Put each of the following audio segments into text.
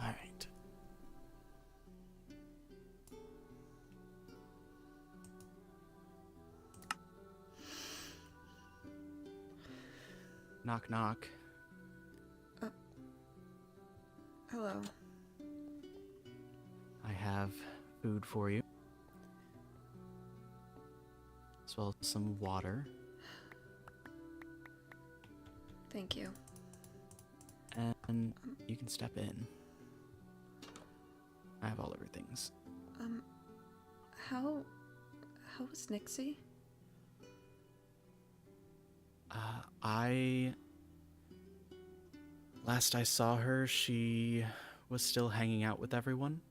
Alright. Knock, knock. Hello. I have food for you, as well as some water. Thank you. And you can step in. I have all of your things. How was Nixie? Last I saw her, she was still hanging out with everyone.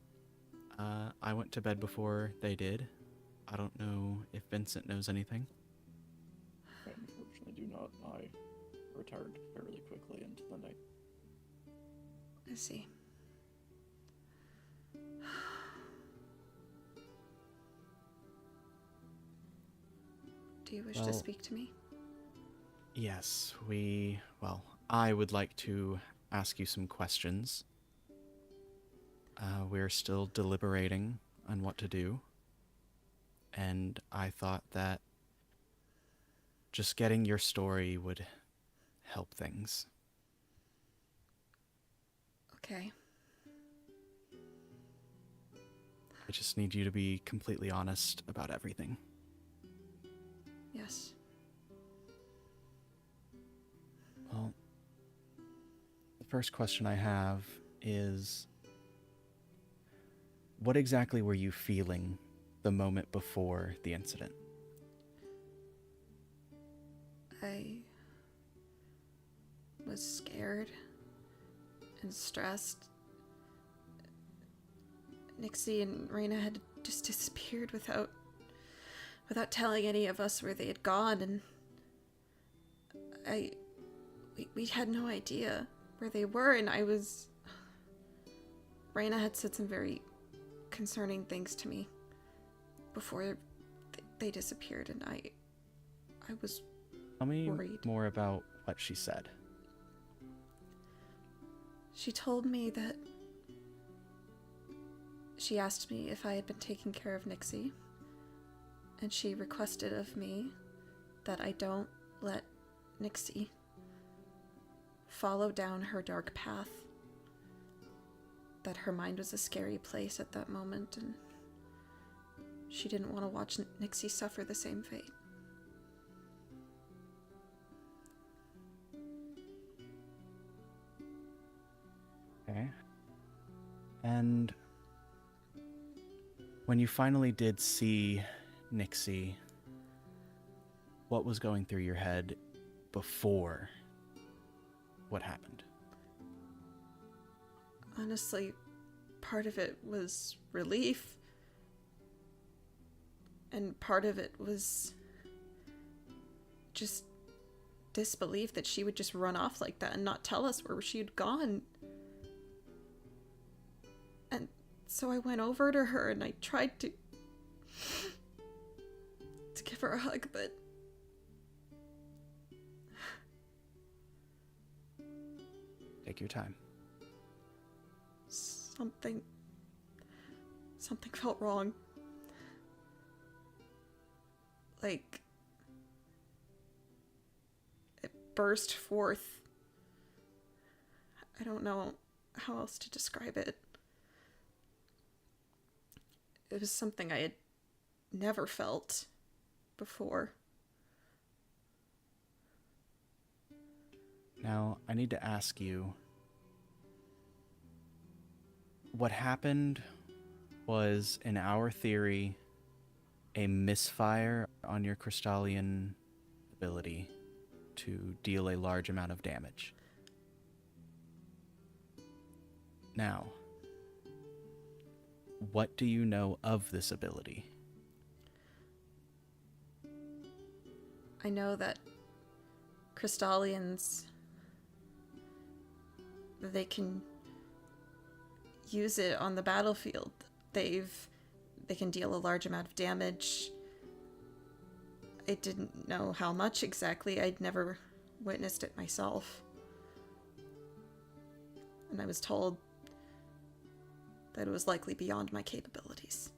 I went to bed before they did. I don't know if Vincent knows anything. I unfortunately do not. I retired fairly quickly into the night. I see. Do you wish to speak to me? Yes, I would like to ask you some questions. We're still deliberating on what to do, and I thought that just getting your story would help things. Okay. I just need you to be completely honest about everything. Yes. Well, the first question I have is, what exactly were you feeling the moment before the incident? I was scared and stressed. Nixie and Raina had just disappeared without telling any of us where they had gone, and we had no idea where they were, and Raina had said some very concerning things to me before they disappeared, and I was Tell me worried. more about what she said. She told me that she asked me if I had been taking care of Nixie, and she requested of me that I don't let Nixie follow down her dark path, that her mind was a scary place at that moment, and she didn't want to watch Nixie suffer the same fate. Okay. And when you finally did see Nixie, what was going through your head before what happened? Honestly, part of it was relief, and part of it was just disbelief that she would just run off like that and not tell us where she had gone. And so I went over to her and I tried to give her a hug, but Take your time. something felt wrong. Like, it burst forth. I don't know how else to describe it. It was something I had never felt before. Now, I need to ask you, what happened was, in our theory, a misfire on your Crystallian ability to deal a large amount of damage. Now, what do you know of this ability? I know that Crystallians, they can use it on the battlefield. They can deal a large amount of damage. I didn't know how much exactly. I'd never witnessed it myself. And I was told that it was likely beyond my capabilities.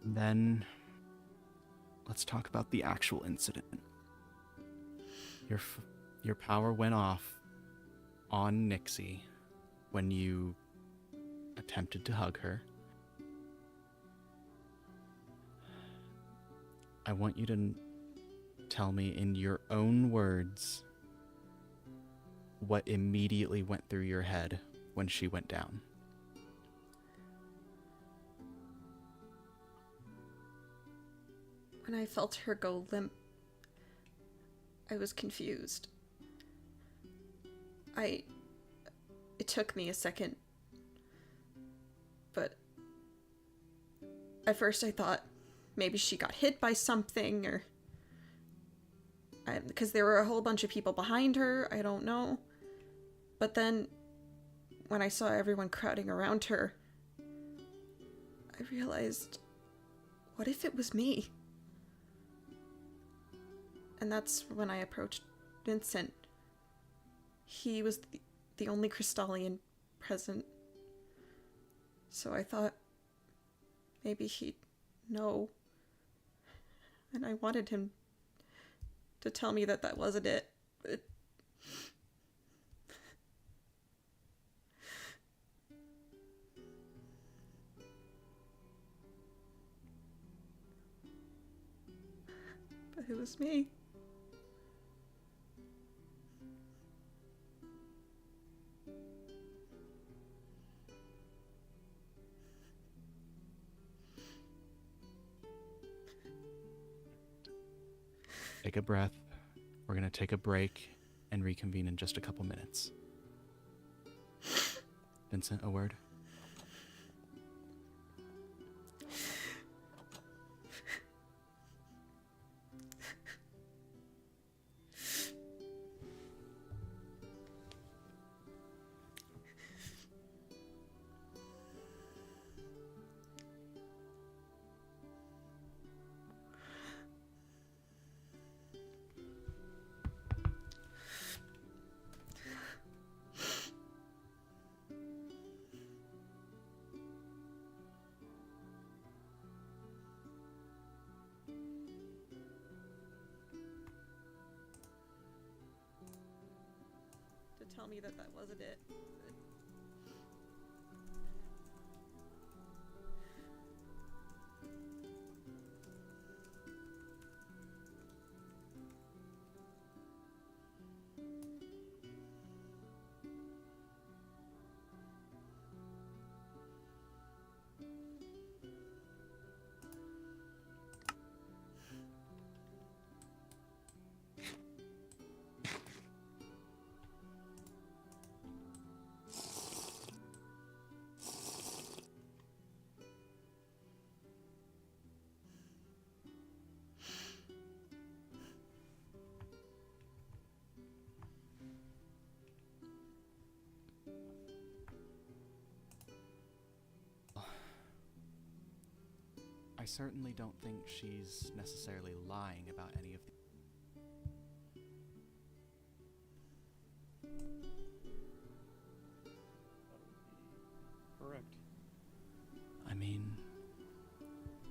And then, let's talk about the actual incident. Your power went off on Nixie when you attempted to hug her. I want you to tell me in your own words what immediately went through your head when she went down. When I felt her go limp, I was confused. It took me a second, but at first I thought maybe she got hit by something, or because there were a whole bunch of people behind her, I don't know. But then when I saw everyone crowding around her, I realized, what if it was me? And that's when I approached Vincent. He was the only Crystallian present. So I thought maybe he'd know. And I wanted him to tell me that wasn't it. But it was me. Take a breath. We're going to take a break and reconvene in just a couple minutes. Vincent, a word? To tell me that wasn't it. I certainly don't think she's necessarily lying about any of the... Correct. I mean,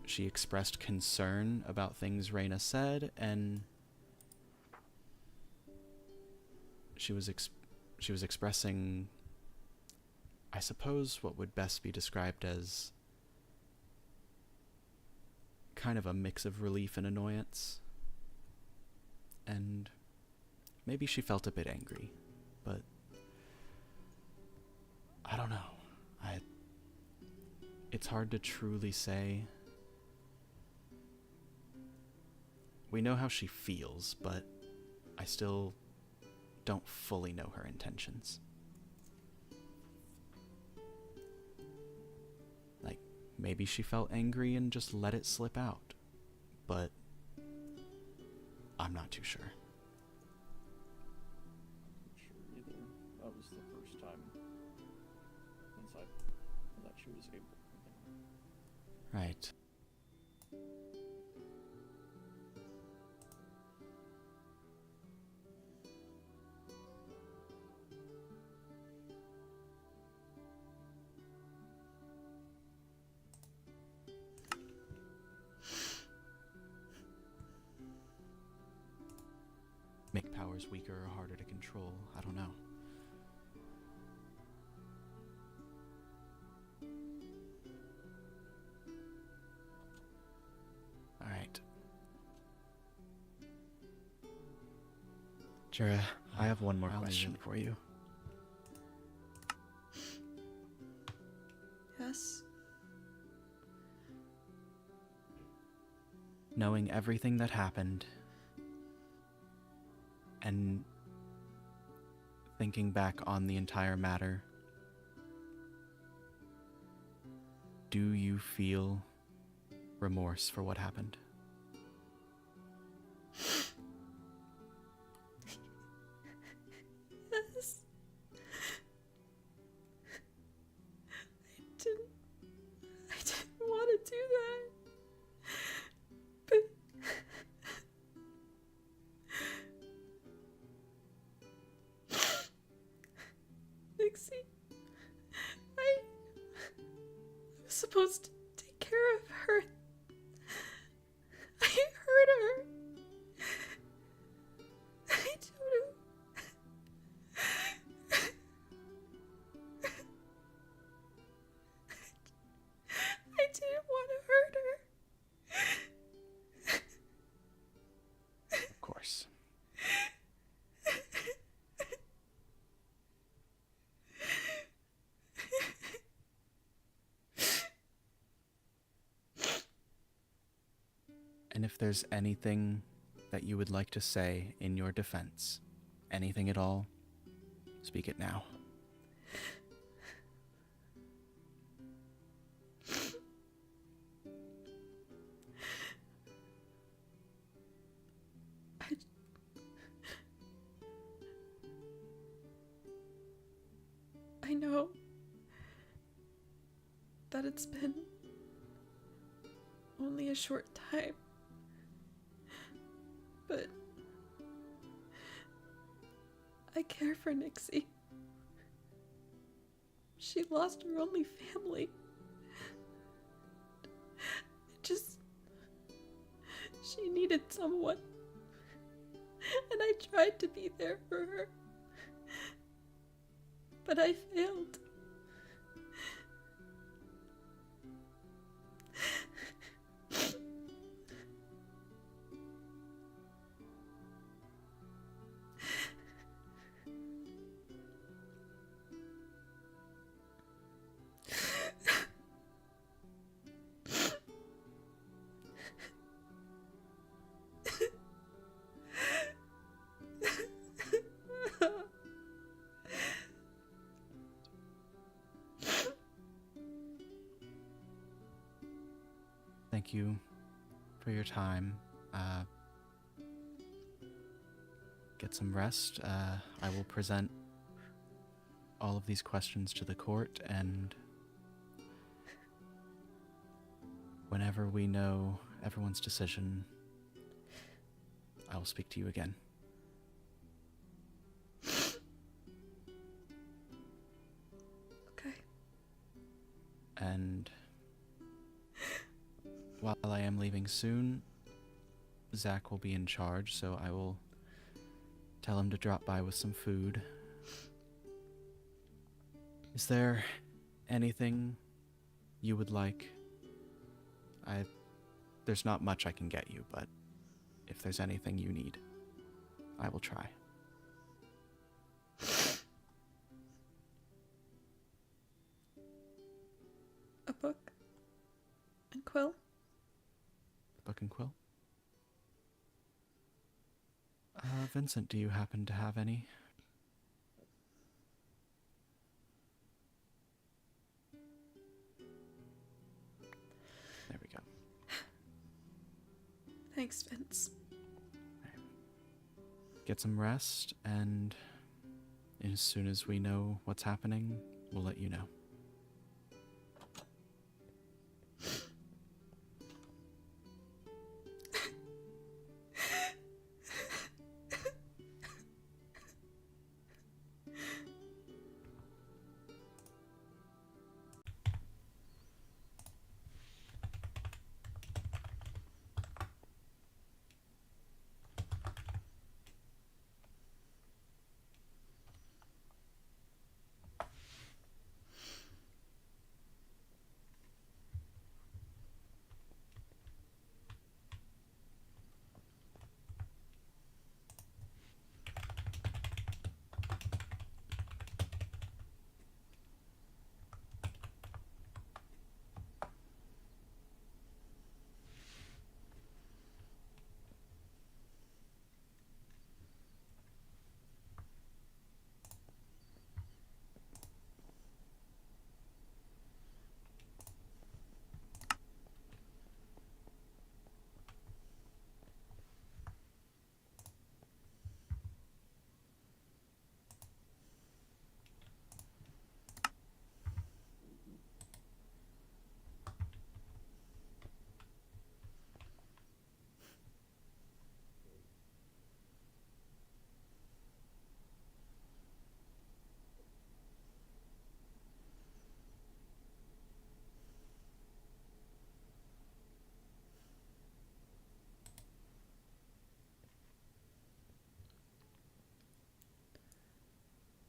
she expressed concern about things Reyna said, and she was expressing, I suppose, what would best be described as kind of a mix of relief and annoyance. And maybe she felt a bit angry, but I don't know. It's hard to truly say. We know how she feels, but I still don't fully know her intentions. Like, maybe she felt angry and just let it slip out, but I'm not too sure. That was the first time since I that she was able. Right. Make powers weaker or harder to control. I don't know. All right. Jura, I have one more question for you. Yes? Knowing everything that happened and thinking back on the entire matter, do you feel remorse for what happened? Yes. I didn't want to do that. But Nixie, I was supposed to take care of her. I hurt her. I don't know. I didn't want to hurt her. Of course. And if there's anything that you would like to say in your defense, anything at all, speak it now. I know that it's been only a short time, but I care for Nixie. She lost her only family. She needed someone, and I tried to be there for her, but I failed. Thank you for your time. Get some rest. I will present all of these questions to the court, and whenever we know everyone's decision, I will speak to you again. Okay. And while I am leaving soon, Zach will be in charge, so I will tell him to drop by with some food. Is there anything you would like? There's not much I can get you, but if there's anything you need, I will try. A book and quill. Book and quill? Vincent, do you happen to have any? There we go. Thanks, Vince. Get some rest, and As soon as we know what's happening, we'll let you know.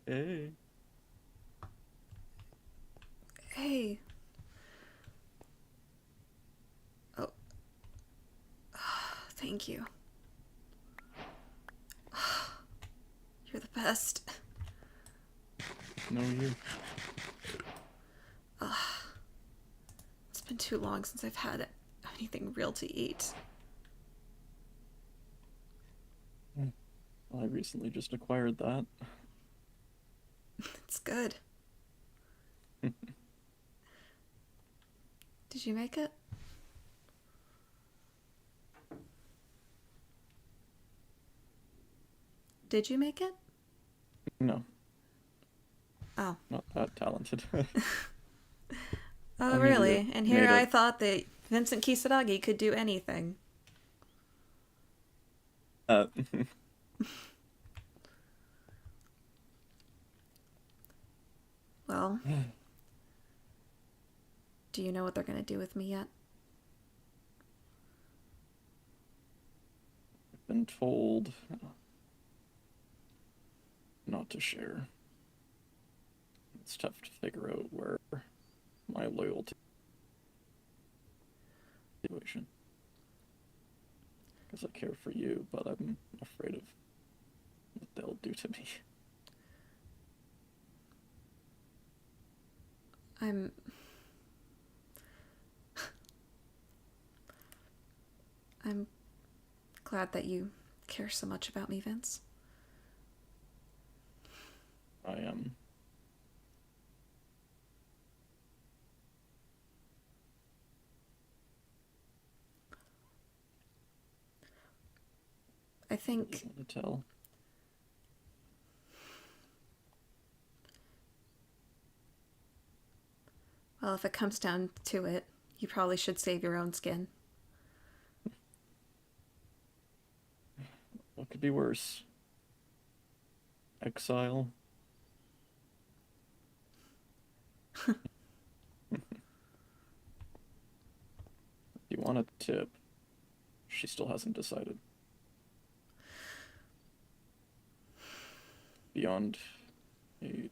Hey. Hey. Oh. Thank you. You're the best. No, you. It's been too long since I've had anything real to eat. I recently just acquired that. It's good. Did you make it? Did you make it? No, Oh. not that talented. Oh, I mean, really? we And here made I it. thought that Vincent Kisaragi could do anything. Uh, Well, do you know what they're gonna do with me yet? I've been told not to share. It's tough to figure out where my loyalty situation. Because I care for you, but I'm afraid of what they'll do to me. I'm glad that you care so much about me, Vince. I am. I think Want to tell? well, if it comes down to it, you probably should save your own skin. What could be worse? Exile? You want a tip? She still hasn't decided. Beyond a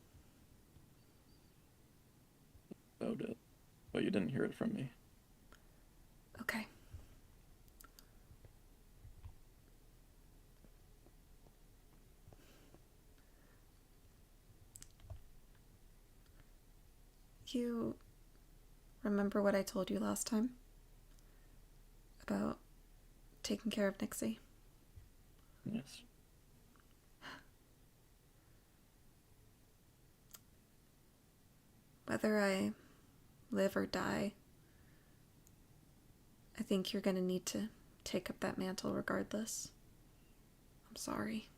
about it, but you didn't hear it from me. Okay. You remember what I told you last time? About taking care of Nixie? Yes. Whether I live or die, I think you're gonna need to take up that mantle regardless. I'm sorry.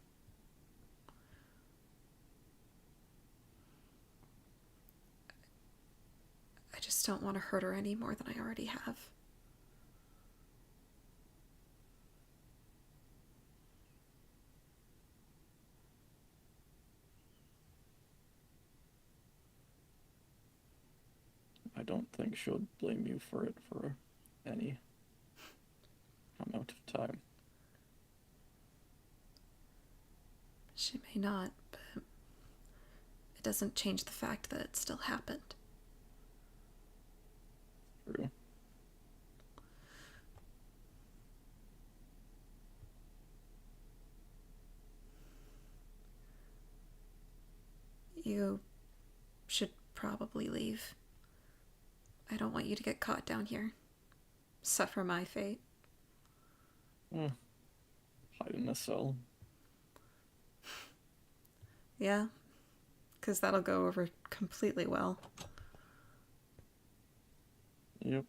just don't want to hurt her any more than I already have. I don't think she'll blame you for it for any amount of time. She may not, but it doesn't change the fact that it still happened. True. You should probably leave. I don't want you to get caught down here. Suffer my fate. Hide in a cell. Yeah, because that'll go over completely well. Yep.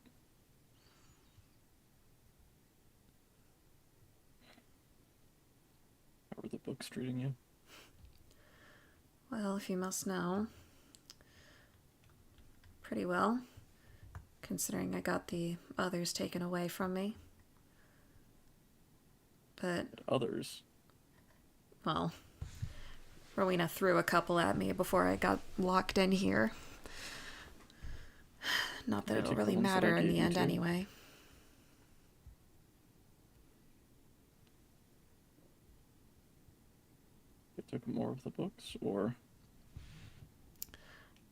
How are the books treating you? Well, if you must know, pretty well, considering I got the others taken away from me. But, Others? well, Rowena threw a couple at me before I got locked in here. Not that They it'll took the really ones that I matter in gave the you end too? anyway. They took more of the books, or...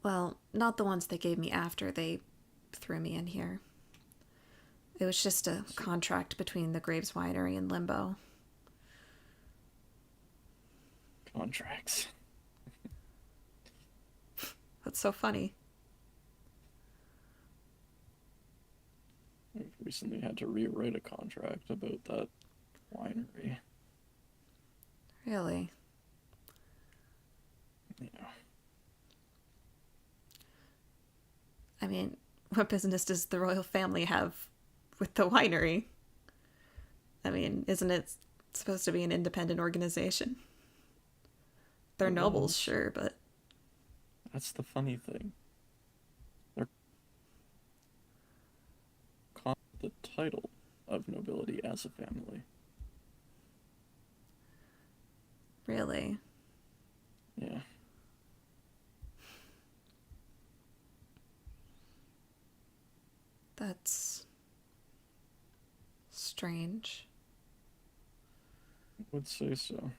Well, not the ones they gave me after they threw me in here. It was just a contract between the Graves Winery and Limbo. contracts? That's so funny. I've recently had to rewrite a contract about that winery. Really? Yeah. I mean, what business does the royal family have with the winery? I mean, isn't it supposed to be an independent organization? They're It nobles, was. sure, but That's the funny thing. They're caught the title of nobility as a family. really? Yeah. That's strange. I would say so.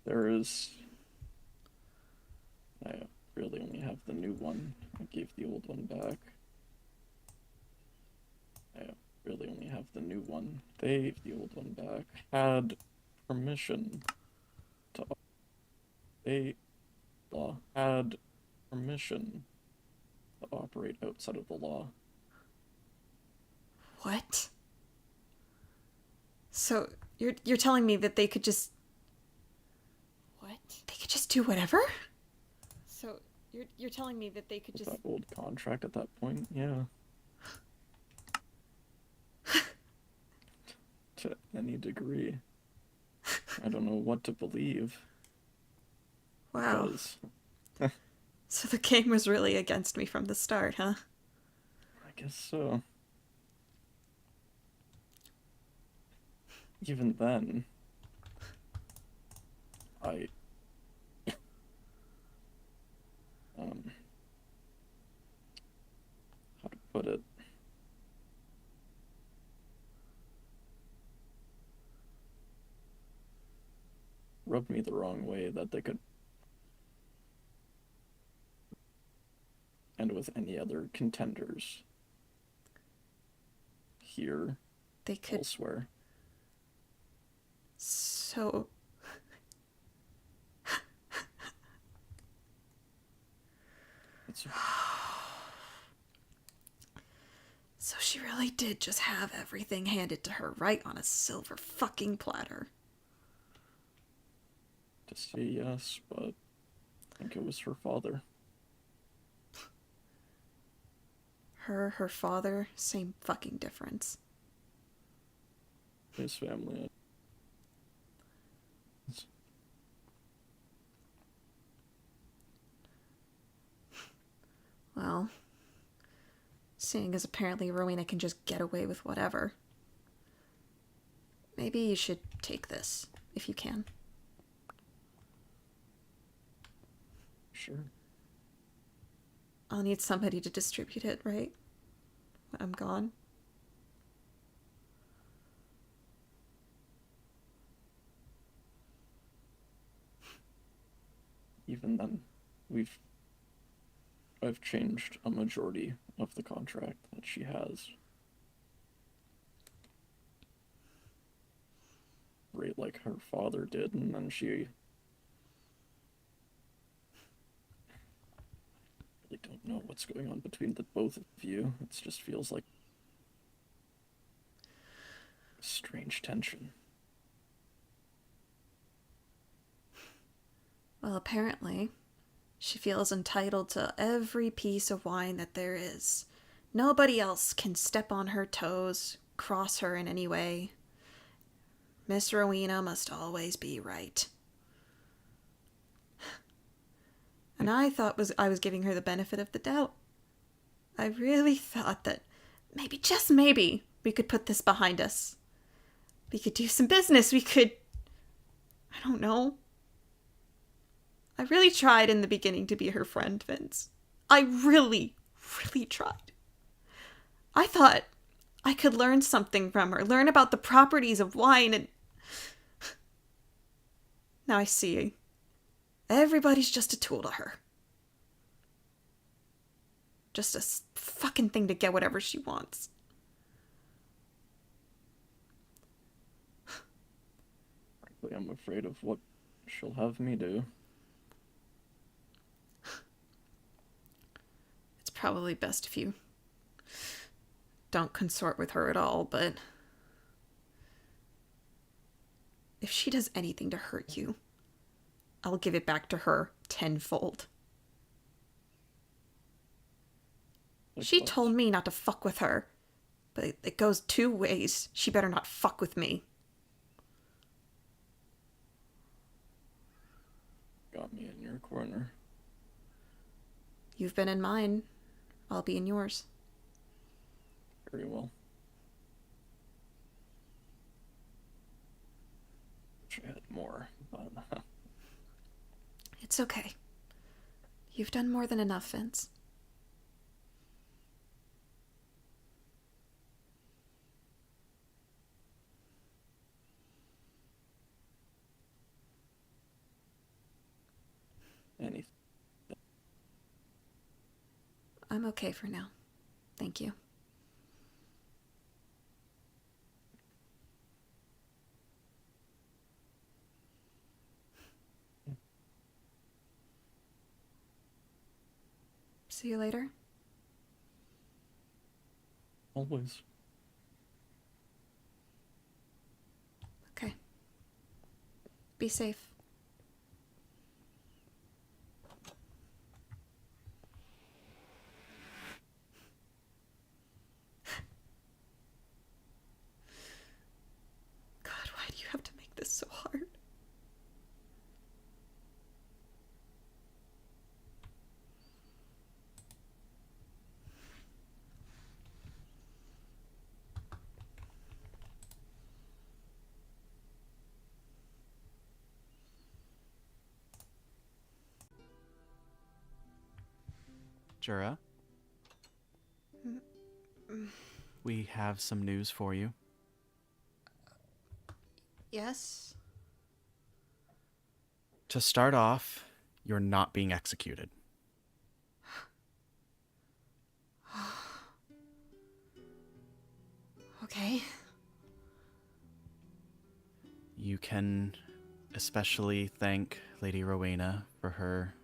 There is... I really only have the new one. I gave the old one back. I really only have the new one. They gave the old one back. Had permission to... They had permission to operate outside of the law. What? So you're telling me that they could just do whatever? So you're telling me that they could With that old contract at that point, yeah. To any degree. I don't know what to believe. Wow. Because So the game was really against me from the start, huh? I guess so. Even then, I how to put it? Rubbed me the wrong way that they could end with any other contenders here, They could. elsewhere. So. It's So she really did just have everything handed to her right on a silver fucking platter. to say yes, but I think it was her father. Her father, same fucking difference. His family. Well, seeing as apparently Rowena can just get away with whatever, maybe you should take this, if you can. Sure. I'll need somebody to distribute it, right? When I'm gone. Even then, I've changed a majority of the contract that she has. Right, like her father did, and then she really don't know what's going on between the both of you. It just feels like strange tension. Well, apparently, she feels entitled to every piece of wine that there is. Nobody else can step on her toes, cross her in any way. Miss Rowena must always be right. And I thought I was giving her the benefit of the doubt. I really thought that maybe, just maybe, we could put this behind us. We could do some business. We could... I don't know. I really tried in the beginning to be her friend, Vince. I really, really tried. I thought I could learn something from her, learn about the properties of wine, and... Now I see. Everybody's just a tool to her. Just a fucking thing to get whatever she wants. Frankly, I'm afraid of what she'll have me do. It's probably best if you don't consort with her at all, but if she does anything to hurt you, I'll give it back to her tenfold. She told me not to fuck with her, but it goes two ways. She better not fuck with me. Got me in your corner. You've been in mine. I'll be in yours. Very well. Wish I had more, but... It's okay. You've done more than enough, Vince. Anything. I'm okay for now. Thank you. See you later. Always. Okay. Be safe. God, why do you have to make this so hard? Jura, we have some news for you. Yes? To start off, you're not being executed. Okay. You can especially thank Lady Rowena for her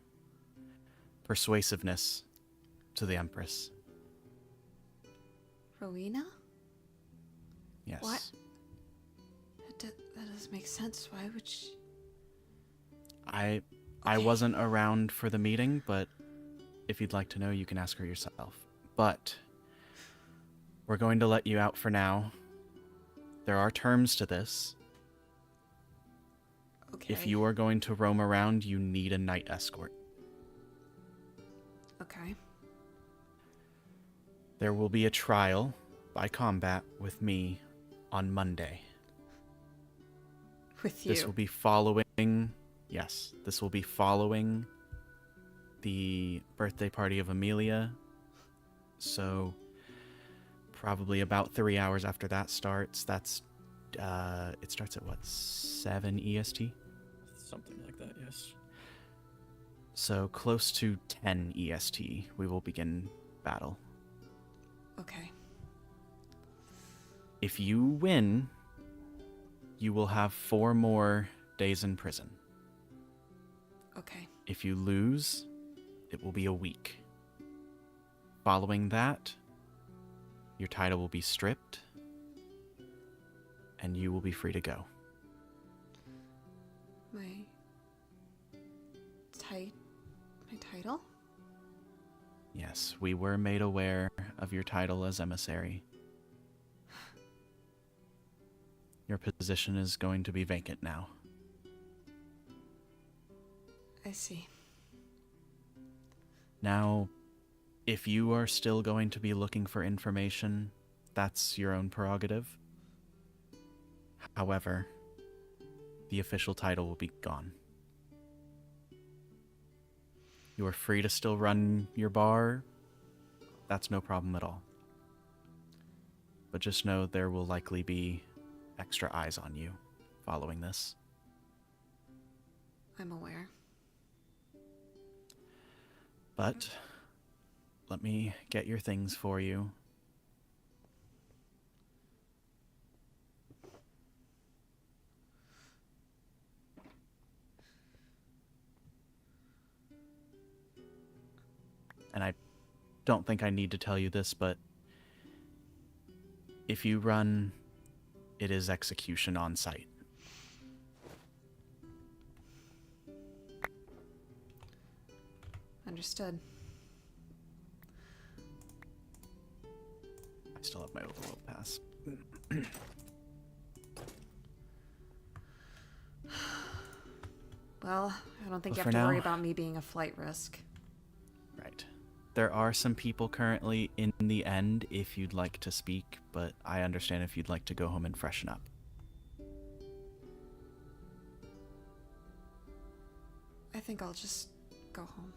persuasiveness to the Empress. Rowena? Yes. What? That doesn't make sense. Why would she... I Okay. wasn't around for the meeting, but if you'd like to know, you can ask her yourself. But we're going to let you out for now. There are terms to this. Okay. If you are going to roam around, you need a night escort. Okay. There will be a trial by combat with me on Monday. With you. This will be following... Yes, this will be following the birthday party of Amelia. So, probably about 3 hours after that starts. That's... it starts at what? 7 EST? Something like that, yes. So, close to 10 EST, we will begin battle. Okay. If you win, you will have 4 more days in prison. Okay. If you lose, it will be a week. Following that, your title will be stripped, and you will be free to go. My title? Yes, we were made aware of your title as emissary. Your position is going to be vacant now. I see. Now, if you are still going to be looking for information, that's your own prerogative. However, the official title will be gone. You are free to still run your bar. That's no problem at all. But just know there will likely be extra eyes on you following this. I'm aware. But let me get your things for you. And I don't think I need to tell you this, but if you run, it is execution on site. Understood. I still have my overload pass. Well, I don't think But you for have to worry now- about me being a flight risk. Right. There are some people currently in the end if you'd like to speak, but I understand if you'd like to go home and freshen up. I think I'll just go home.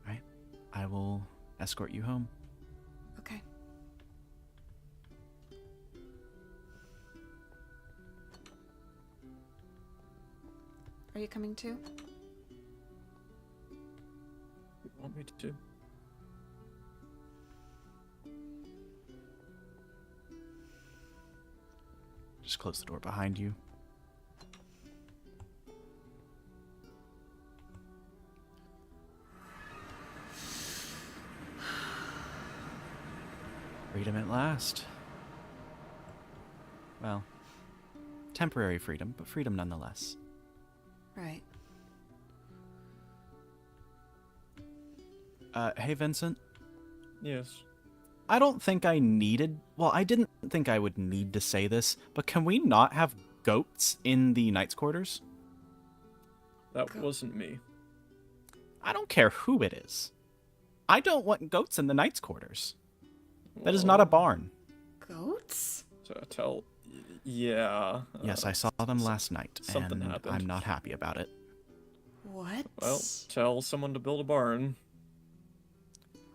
Right? I will escort you home. Okay. Are you coming too? You want me to? Just close the door behind you. Freedom at last. Well, temporary freedom, but freedom nonetheless. Right. Hey Vincent, Yes. I don't think I needed... Well, I didn't think I would need to say this, but can we not have goats in the Knights' Quarters? That wasn't me. I don't care who it is. I don't want goats in the Knights' Quarters. That is not a Well, barn. Goats? So yeah. Yes, I saw them last night, something and happened. I'm not happy about it. What? Well, tell someone to build a barn.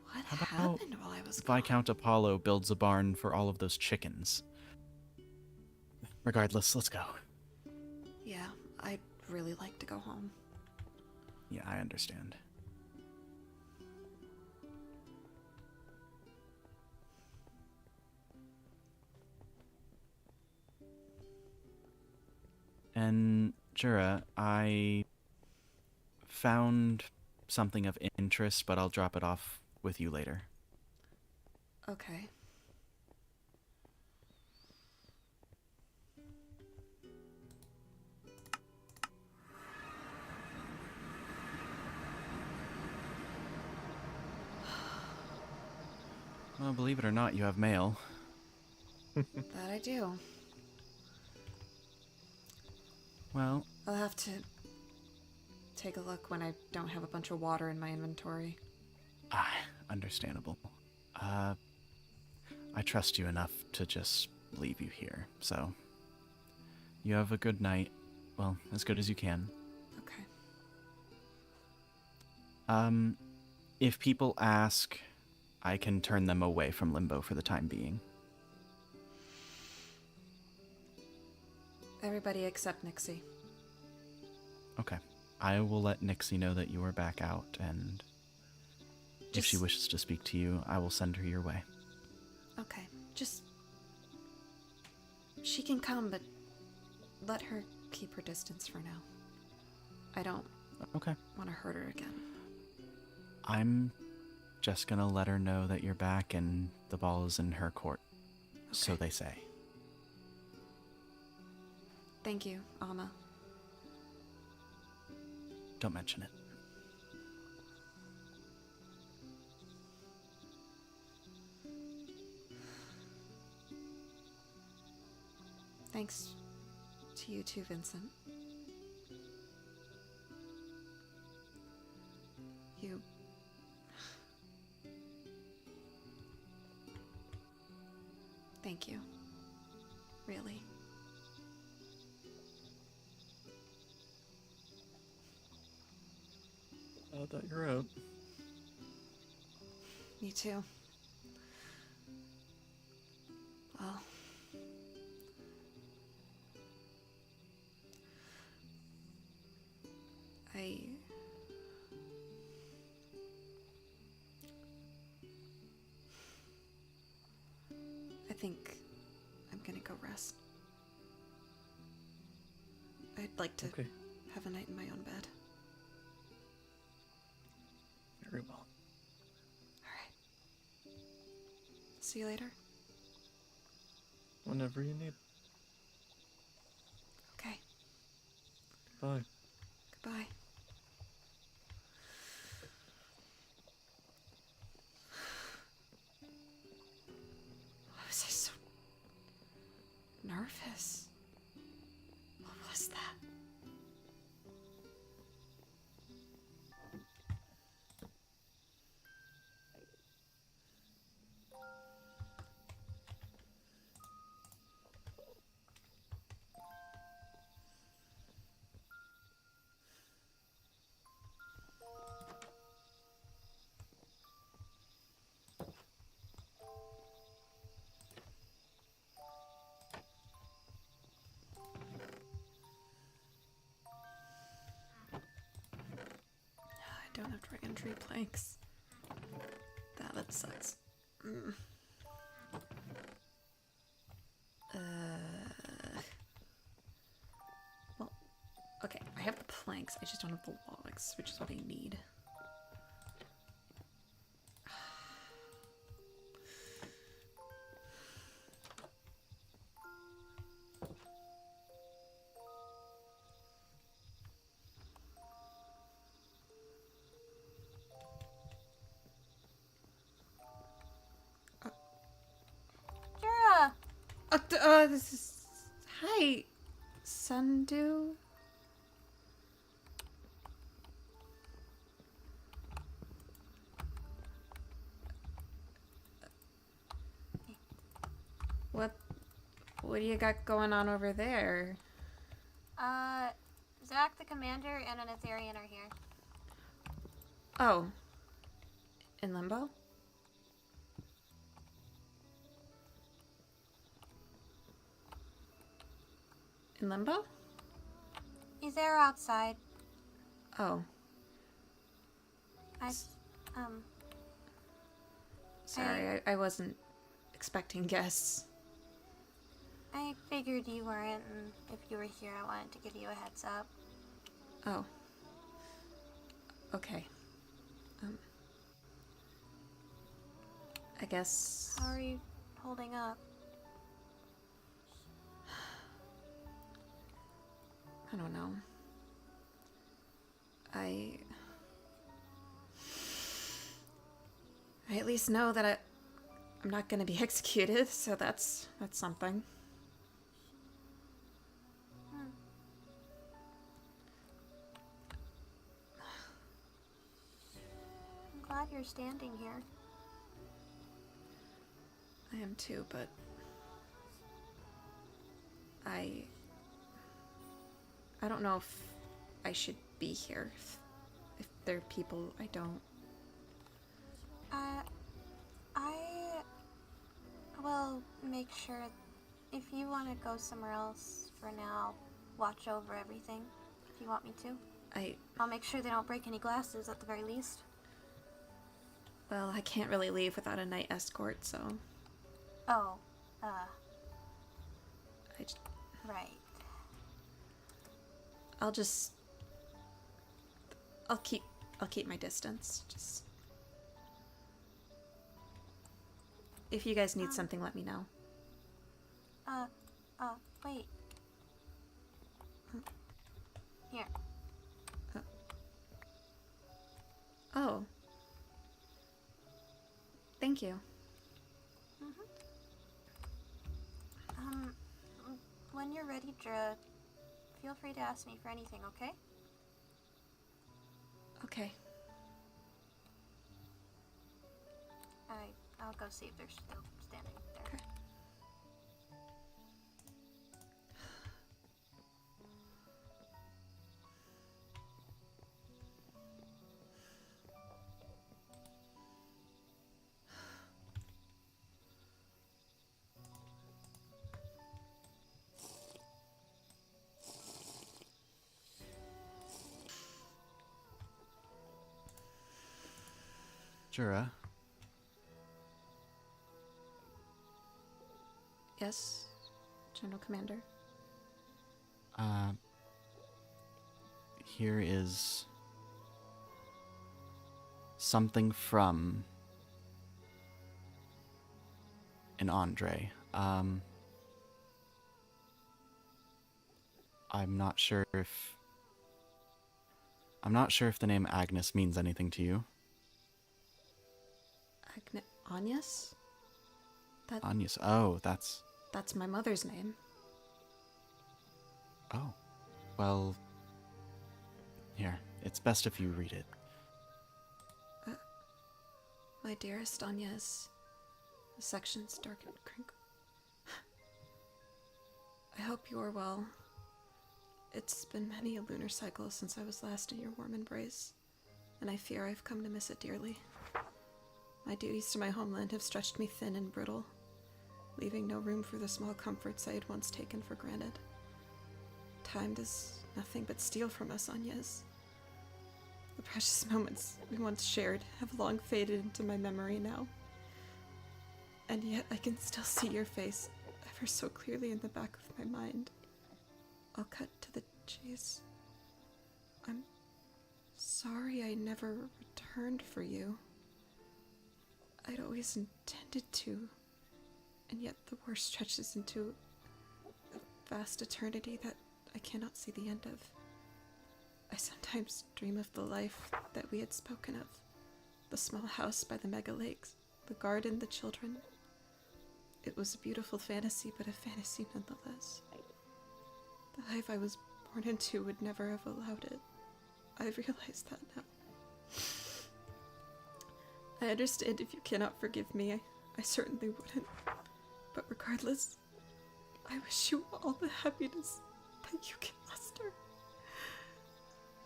What How about happened while I was gone? Viscount Apollo builds a barn for all of those chickens. Regardless, let's go. Yeah, I'd really like to go home. Yeah, I understand. And Jura, I found something of interest, but I'll drop it off with you later. Okay. Well, believe it or not, you have mail. That I do. Well, I'll have to take a look when I don't have a bunch of water in my inventory. Understandable. I trust you enough to just leave you here, so you have a good night. Well, as good as you can. Okay. If people ask, I can turn them away from Limbo for the time being. Everybody except Nixie. Okay. I will let Nixie know that you are back out, and if she wishes to speak to you, I will send her your way. Okay. She can come, but let her keep her distance for now. I don't Okay. want to hurt her again. I'm just gonna let her know that you're back and the ball is in her court. Okay. So they say. Thank you, Ama. Don't mention it. Thanks to you too, Vincent. You... Thank you. Really. That you're out. Me too. Well... I think I'm gonna go rest. I'd like to have a night in my own bed. Very well. Alright. See you later. Whenever you need. Okay. Bye. Goodbye. Why was I so nervous? What was that? I don't have dragon tree planks. That sucks. Well, okay, I have the planks, I just don't have the logs, which is what I need. Jura! This is... Hi, Sundew? What do you got going on over there? Zach, the commander, and an Aetherian are here. Oh. In Limbo? In Limbo? He's there outside. Oh. Sorry, I wasn't expecting guests. I figured you weren't, and if you were here, I wanted to give you a heads up. Oh. Okay. I guess... How are you holding up? I don't know. I at least know that I'm not gonna be executed, so that's something. I'm glad you're standing here. am too, but I don't know if I should be here. If there are people I don't. I will make sure, if you want to go somewhere else for now, watch over everything, if you want me to. I'll make sure they don't break any glasses at the very least. Well, I can't really leave without a night escort, so... Oh, I just... right. I'll keep my distance. Just... If you guys need something, let me know. Wait. Here. Oh. Thank you. When you're ready, Jura, feel free to ask me for anything, okay? Okay. I'll go see if they're still standing there. Okay. Jura, Yes, General Commander. here is something from an Andre. I'm not sure if the name Agnes means anything to you. Agnes? Agnes. Oh, that's That's my mother's name. oh. Well, here. It's best if you read it. My dearest Agnes. The section's dark and crinkled. I hope you are well. It's been many a lunar cycle since I was last in your warm embrace, and I fear I've come to miss it dearly. My duties to my homeland have stretched me thin and brittle, leaving no room for the small comforts I had once taken for granted. Time does nothing but steal from us, Agnes. The precious moments we once shared have long faded into my memory now. And yet I can still see your face ever so clearly in the back of my mind. I'll cut to the chase. I'm sorry I never returned for you. I'd always intended to, and yet the war stretches into a vast eternity that I cannot see the end of. I sometimes dream of the life that we had spoken of. The small house by the mega lakes, the garden, the children. It was a beautiful fantasy, but a fantasy nonetheless. The life I was born into would never have allowed it. I realize that now. I understand if you cannot forgive me, I certainly wouldn't. But regardless, I wish you all the happiness that you can muster.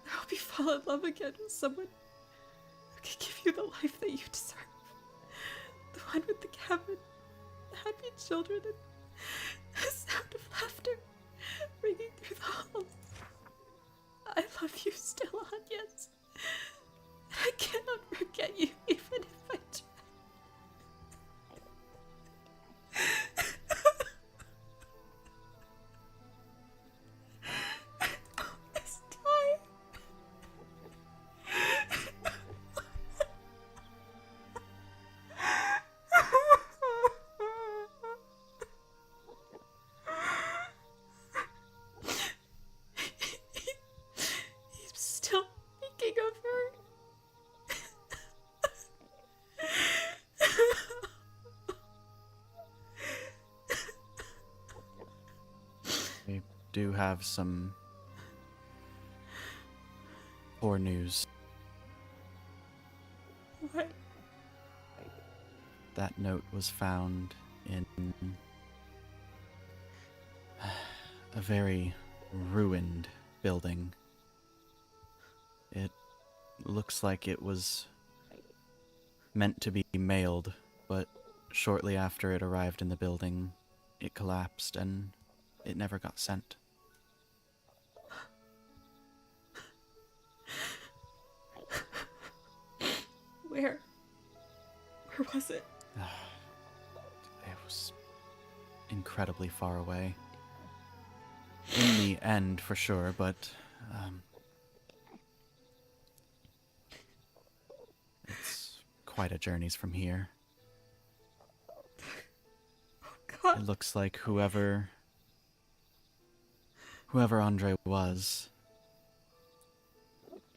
I hope you fall in love again with someone who can give you the life that you deserve. The one with the cabin, the happy children, and the sound of laughter ringing through the halls. I love you still, Agnes. And I cannot forget you even if I try. All this time. He's still thinking of her. We do have some poor news. What? That note was found in a very ruined building. It looks like it was meant to be mailed, but shortly after it arrived in the building, it collapsed and it never got sent. Where was it? It was incredibly far away. In the end, for sure, but it's quite a journey from here. God. It looks like whoever Andre was,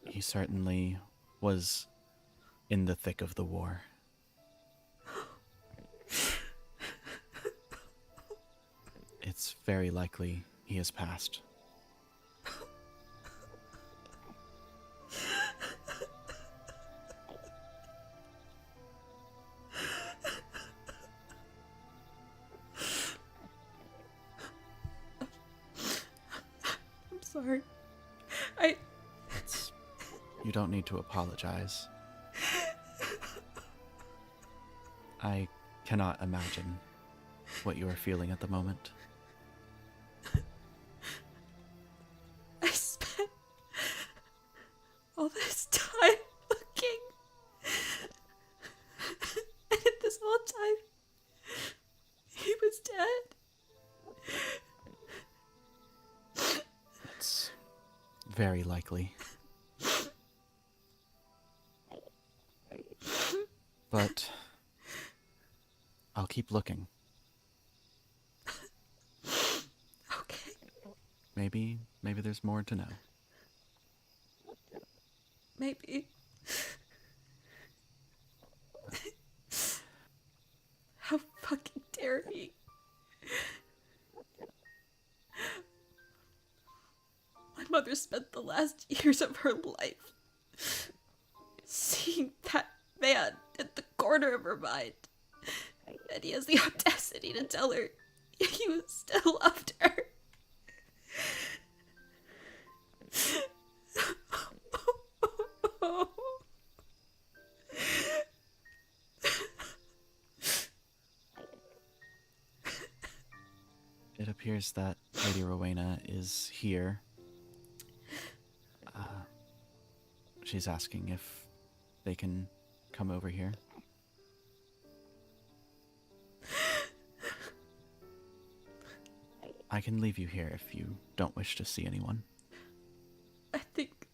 he certainly was in the thick of the war. It's very likely he has passed. I'm sorry. You don't need to apologize. I cannot imagine what you are feeling at the moment. I spent all this time looking, and this whole time, he was dead. It's very likely. But I'll keep looking. Okay. Maybe there's more to know. Maybe. How fucking dare he? My mother spent the last years of her life seeing that man at the corner of her mind. And he has the audacity to tell her he still loved her. It appears that Lady Rowena is here. She's asking if they can come over here. I can leave you here if you don't wish to see anyone. I think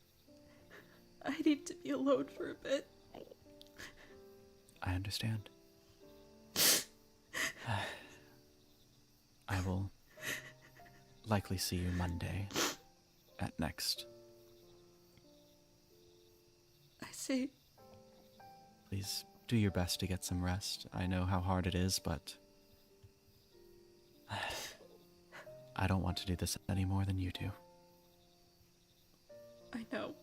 I need to be alone for a bit. I understand. I will likely see you Monday at next. I see. Please do your best to get some rest. I know how hard it is, but I don't want to do this any more than you do. I know.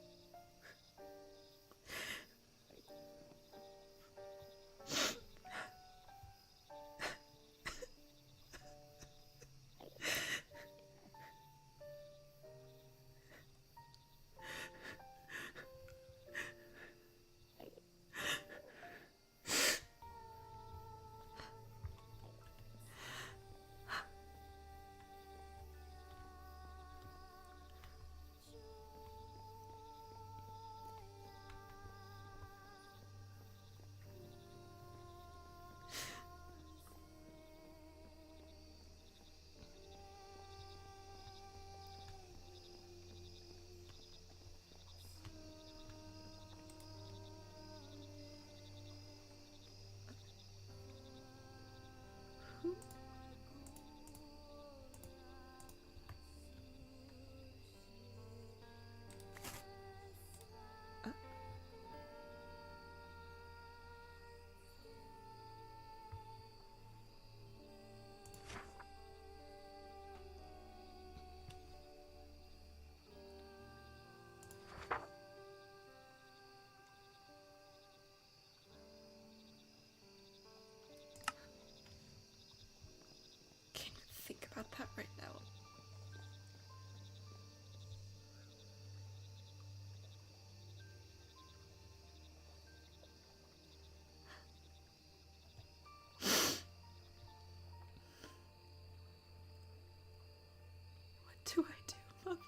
do I do, Mother?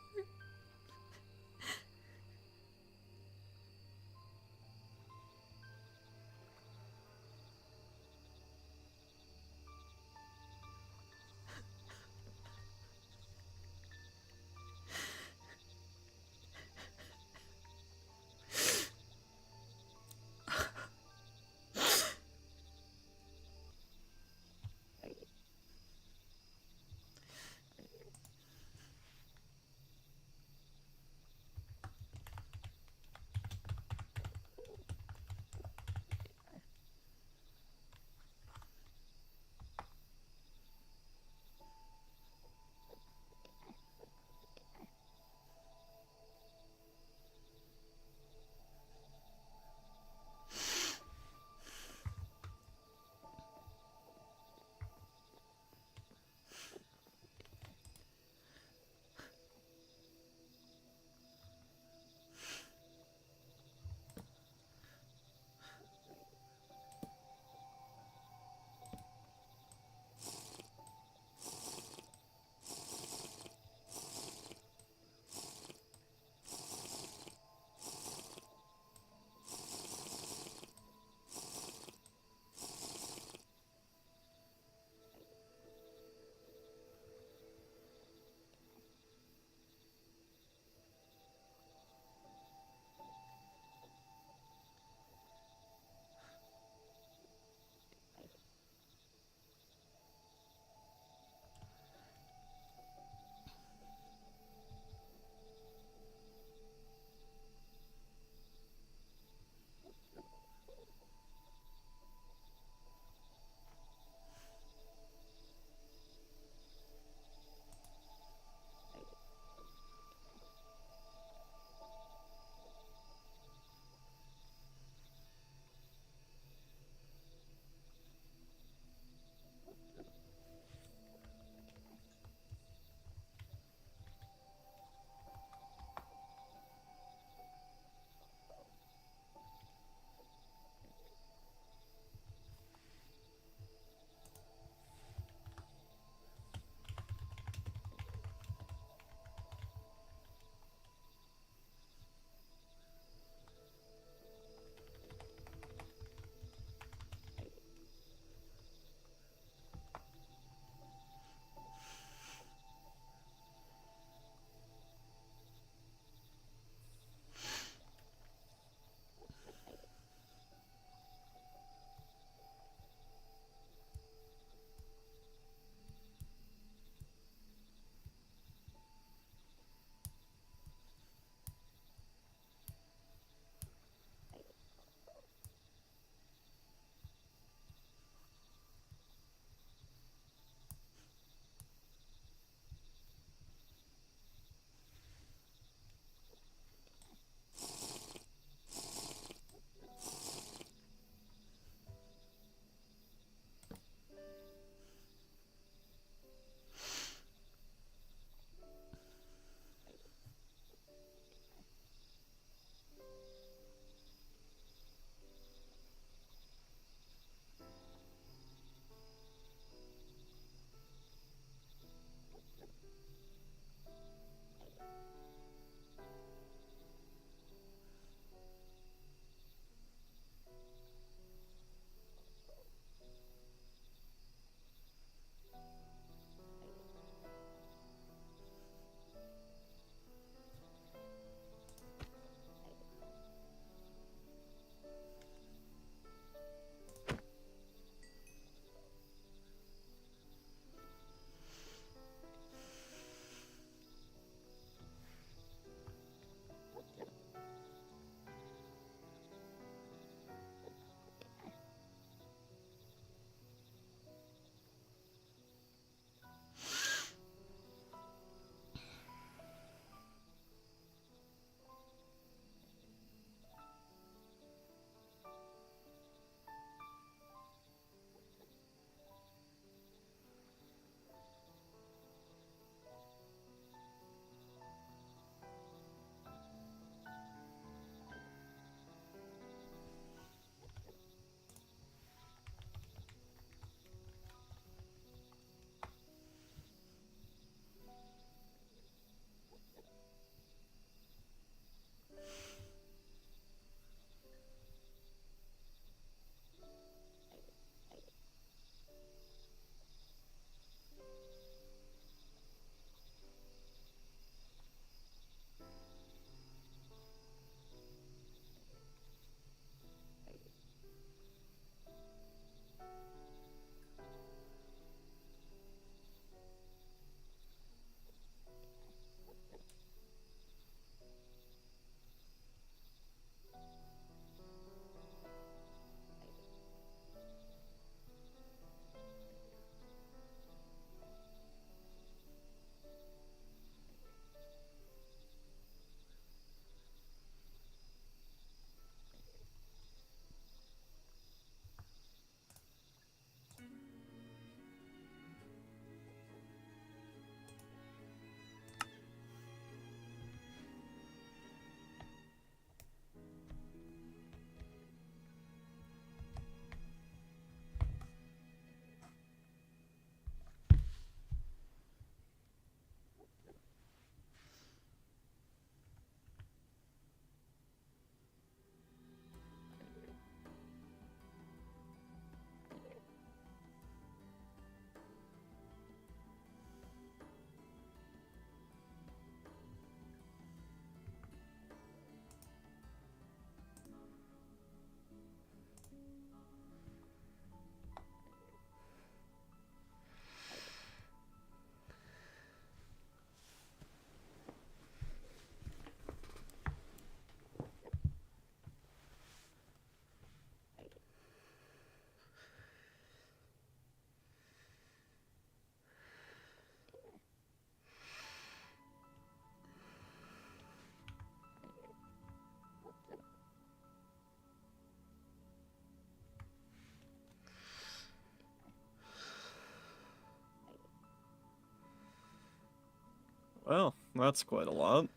Well, that's quite a lot.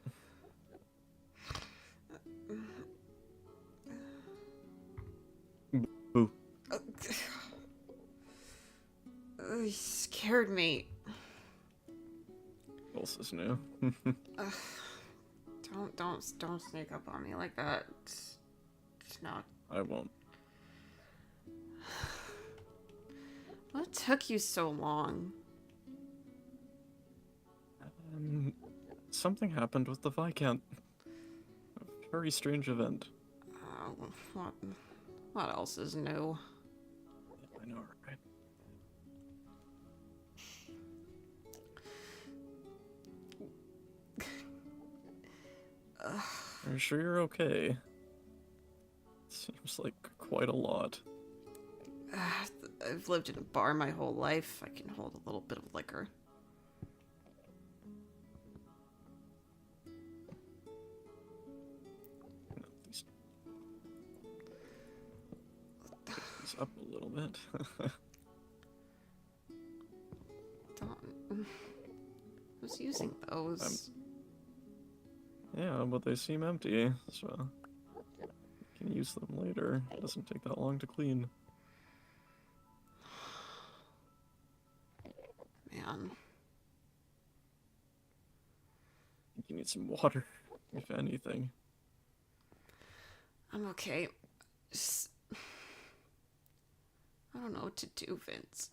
Boo. You scared me. What else is new? Don't sneak up on me like that. It's not. I won't. What took you so long? Something happened with the Viscount. A very strange event. What else is new? I know, right? Are you sure you're okay? Seems like quite a lot. I've lived in a bar my whole life. I can hold a little bit of liquor. These up a little bit. Who's using those? Yeah, but they seem empty, so you can use them later. It doesn't take that long to clean. Man. I think you need some water, if anything. I'm okay. Just... I don't know what to do, Vince.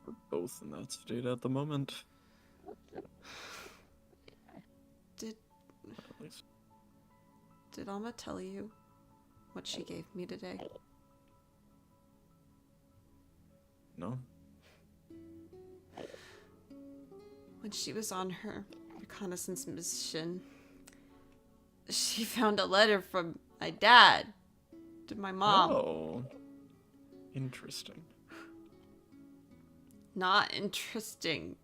We're both in that state at the moment. At least. Did Alma tell you what she gave me today? No? When she was on her reconnaissance mission, she found a letter from my dad to my mom. Oh. Interesting. Not interesting.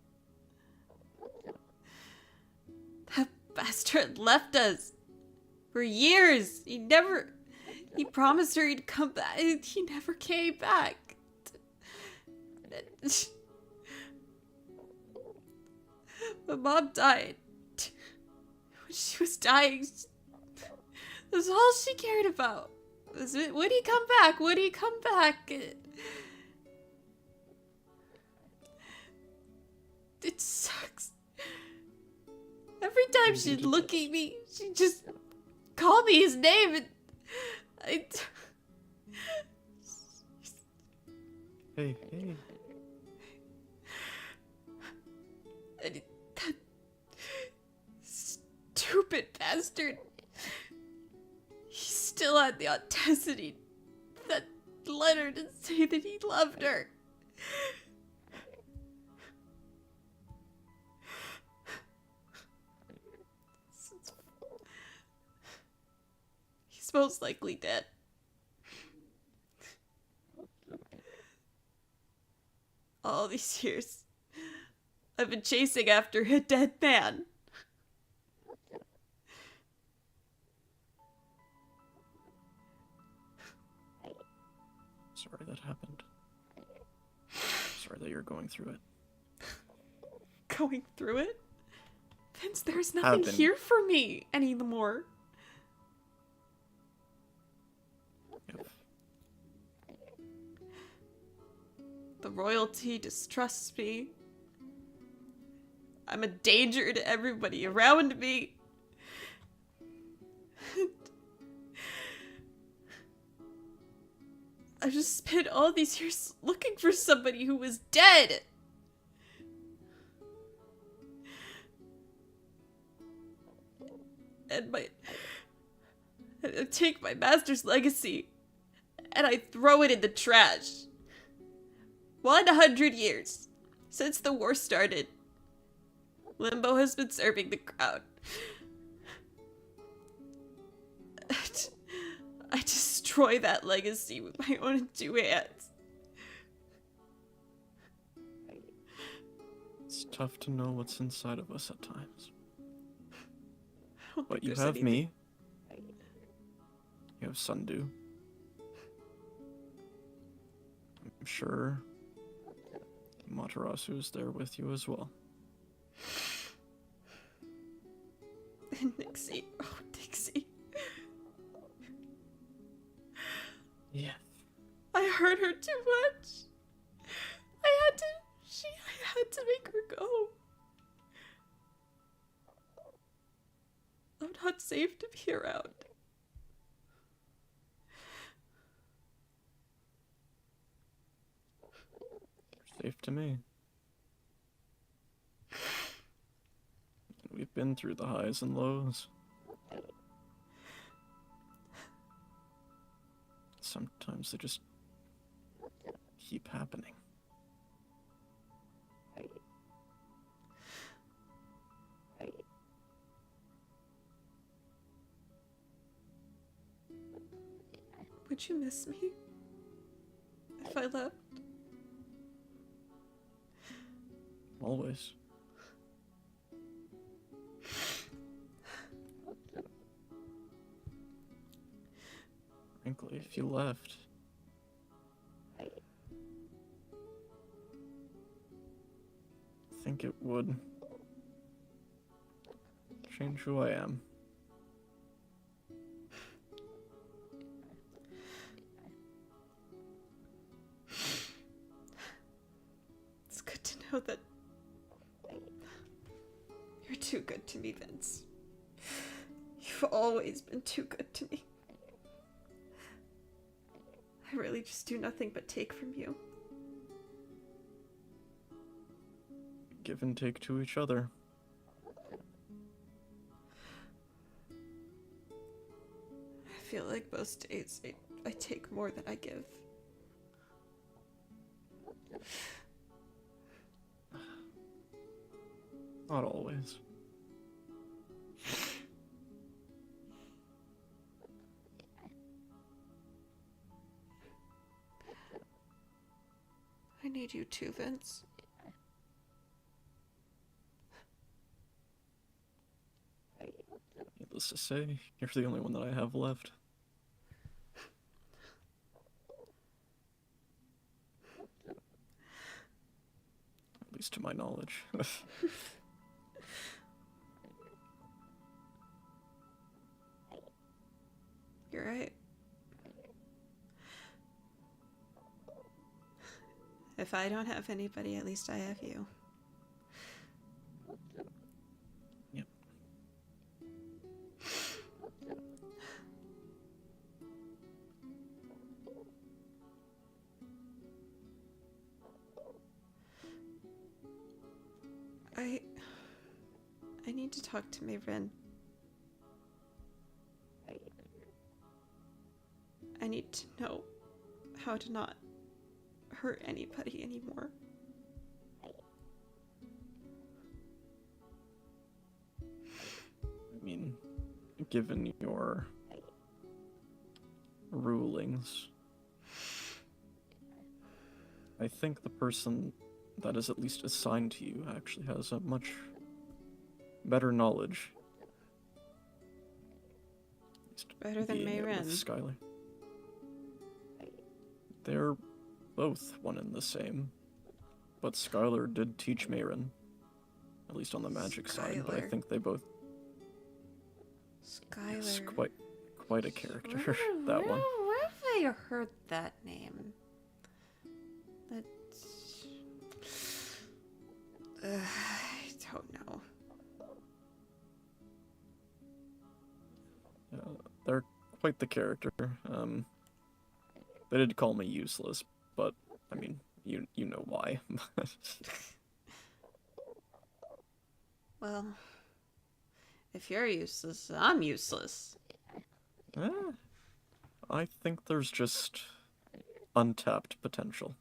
That bastard left us for years. He promised her he'd come back. He never came back. My mom died. When she was dying, that's all she cared about. Would he come back? Would he come back? It sucks. Every time she'd look at me, she'd just call me his name, and Hey. And that stupid bastard, he still had the audacity, that letter, to say that he loved her. He's most likely dead. All these years, I've been chasing after a dead man. Sorry that happened. Sorry that you're going through it. Going through it? Vince, there's nothing here for me anymore. Yep. The royalty distrusts me. I'm a danger to everybody around me. I just spent all these years looking for somebody who was dead. And I take my master's legacy and I throw it in the trash. 100 years since the war started, Limbo has been serving the crown. I destroy that legacy with my own two hands. It's tough to know what's inside of us at times. I don't But think you there's have anything. me. You have Sundew. I'm sure Amaterasu is there with you as well. And Nixie. Oh, Nixie. Yeah. I hurt her too much. I had to make her go. I'm not safe to be around. Safe to me. We've been through the highs and lows. Sometimes they just keep happening. Would you miss me if I left? Always. Frankly, if you left, I think it would change who I am. It's good to know that you're too good to me, Vince. You've always been too good to me. I really just do nothing but take from you. Give and take to each other. I feel like most days I take more than I give. Not always. I need you too, Vince. Needless to say, you're the only one that I have left. At least to my knowledge. You're right. If I don't have anybody, at least I have you. Yep. I need to talk to Mayrin. I need to know how to not hurt anybody anymore. I mean, given your rulings, I think the person that is at least assigned to you actually has a much better knowledge. Better than Being it with Mayrin. Skylar. They're both one and the same, but Skylar did teach Mayrin, at least on the magic side. But I Skylar. think they both. Skylar. It's quite a character. That one. Where have I heard that name? That's... I don't know. They're quite the character. They did call me useless, but I mean, you know why. Well, if you're useless, I'm useless. I think there's just untapped potential.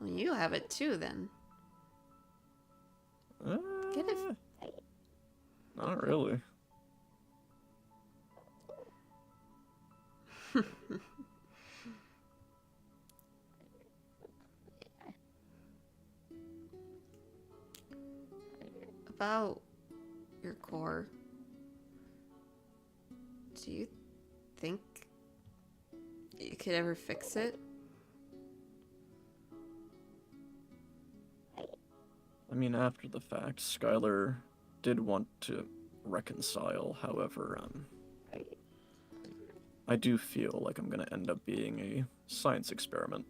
Well, you have it too, then. Get it. Not really. About your core, do you think you could ever fix it? I mean, after the fact, Skylar did want to reconcile. However, I do feel like I'm gonna end up being a science experiment.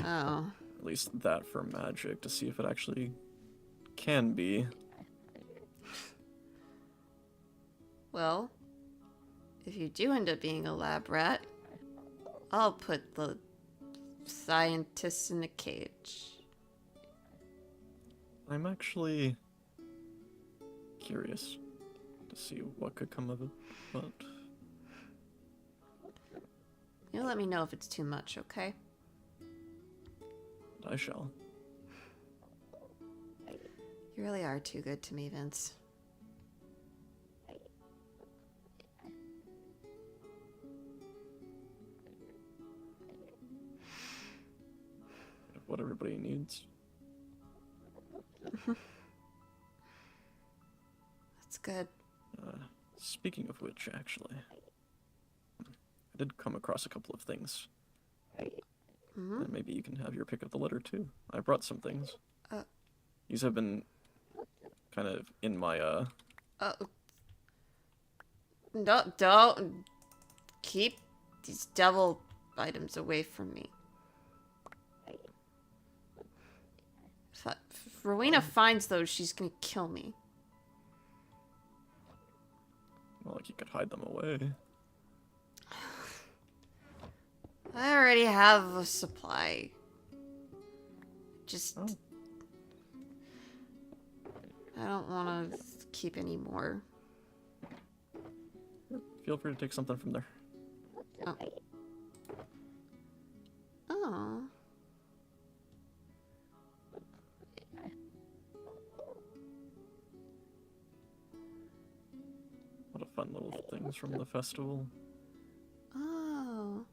Oh. At least that for magic, to see if it actually can be. Well, if you do end up being a lab rat, I'll put the scientists in a cage. I'm actually curious to see what could come of it, but You let me know if it's too much, okay? I shall. You really are too good to me, Vince. What everybody needs. That's good. Speaking of which, actually, I did come across a couple of things. Mm-hmm. And maybe you can have your pick of the litter too. I brought some things. Uh. These have been kind of in my No, don't keep these devil items away from me. If Rowena finds those, she's gonna kill me. well, like you could hide them away. I already have a supply. Just... Oh. I don't want to keep any more. Feel free to take something from there. Oh. Oh. What a fun little things from the festival. Oh.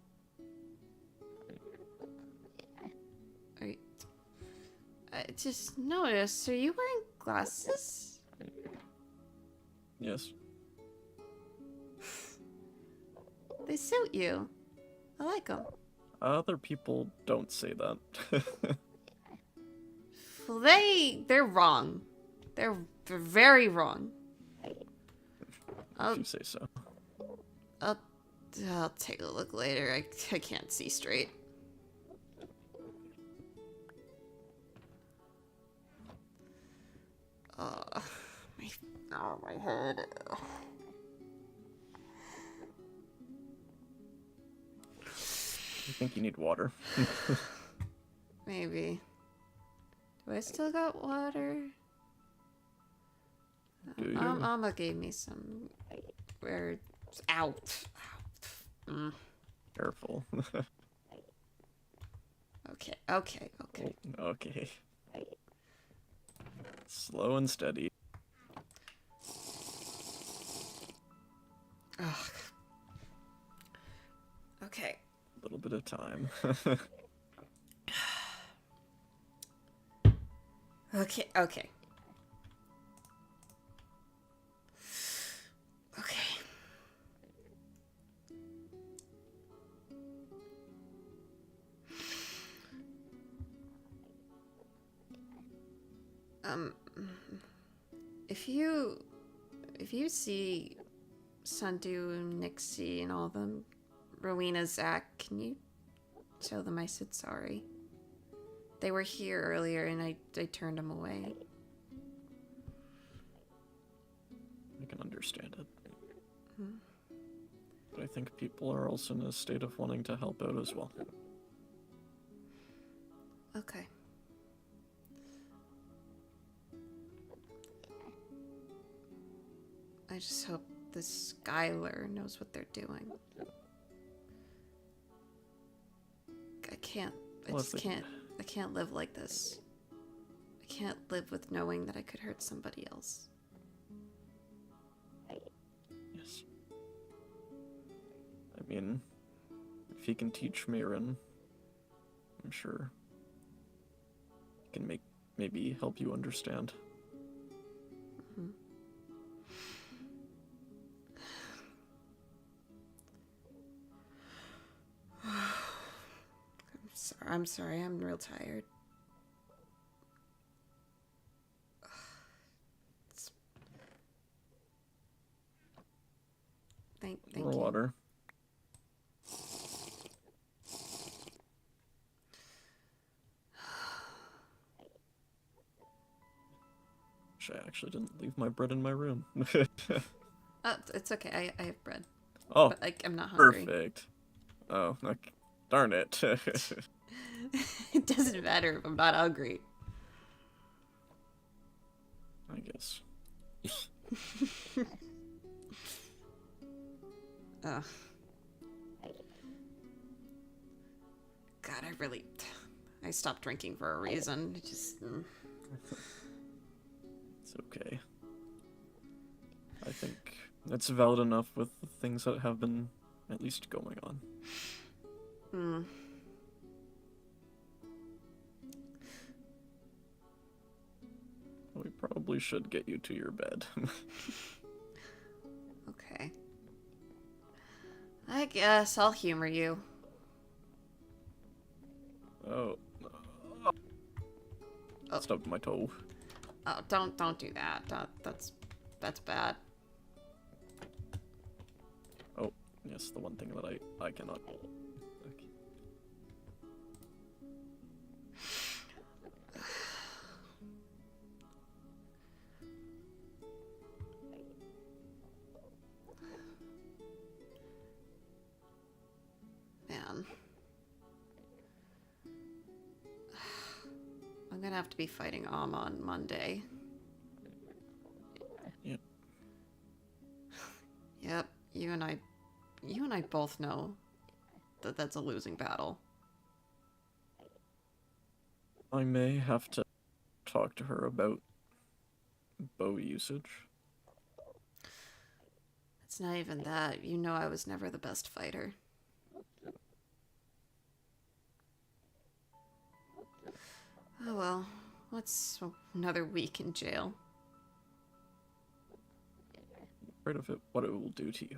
I just noticed, are you wearing glasses? Yes. They suit you. I like them. Other people don't say that. Well, they're wrong. They're very wrong. If you say so. I'll take a look later. I can't see straight. My head. I think you need water. Maybe. Do I still got water? Do you? Mama gave me some. Where it's out. Careful. Okay. Okay. Slow and steady. Ugh. Okay. A little bit of time. Okay. If you see Sundu and Nixie and all of them, Rowena, Zach, can you tell them I said sorry? They were here earlier and I turned them away. I can understand it. But I think people are also in a state of wanting to help out as well. Okay. I just hope this Skylar knows what they're doing. I can't live like this. I can't live with knowing that I could hurt somebody else. Yes. I mean, if he can teach Mayrin, I'm sure he can maybe help you understand. I'm sorry, I'm real tired. water. I actually didn't leave my bread in my room. It's okay. I have bread. Oh, But I'm not hungry. perfect. Oh, like, darn it. It doesn't matter if I'm not hungry. I guess. Ugh. God, I stopped drinking for a reason. It just... It's okay. I think it's valid enough with the things that have been at least going on. Hmm. We probably should get you to your bed. Okay. I guess I'll humor you. Oh. Oh. Stubbed my toe. Oh, don't do that. That's bad. Oh, yes, the one thing that I cannot. Okay. Man. I'm gonna have to be fighting Amma on Monday. Yep. Yep, you and I both know that that's a losing battle. I may have to talk to her about bow usage. It's not even that. You know I was never the best fighter. Oh well, what's another week in jail? Afraid of it, what it will do to you.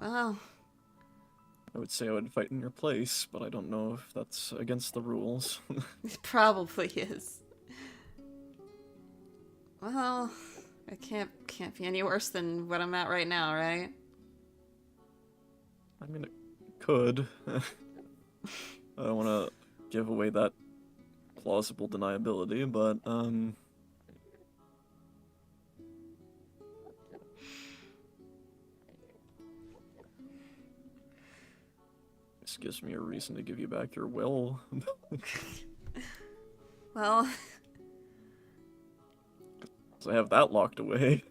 Well, I would say I would fight in your place, but I don't know if that's against the rules. it probably is. Well, it can't be any worse than what I'm at right now, right? I mean, it could. I don't want to give away that plausible deniability, but, this gives me a reason to give you back your will. Well, So I have that locked away.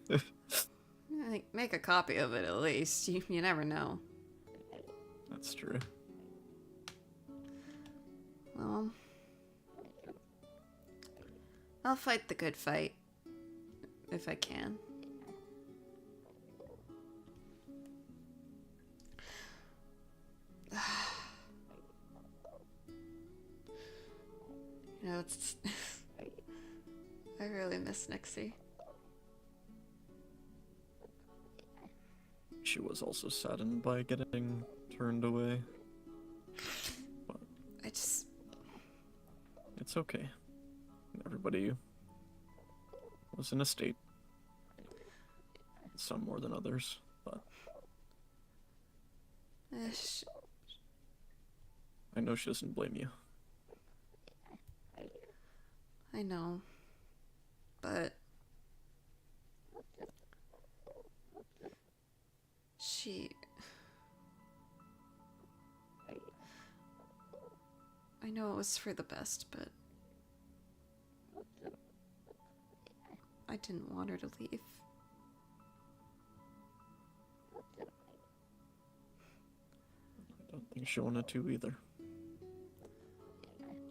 make a copy of it at least. You never know. That's true. Well, I'll fight the good fight. If I can. You know, it's... I really miss Nixie. She was also saddened by getting turned away. But I just... it's okay. Everybody was in a state. Some more than others, but I know she doesn't blame you. I know. But... I know it was for the best, but... I didn't want her to leave. I don't think she wanted to either.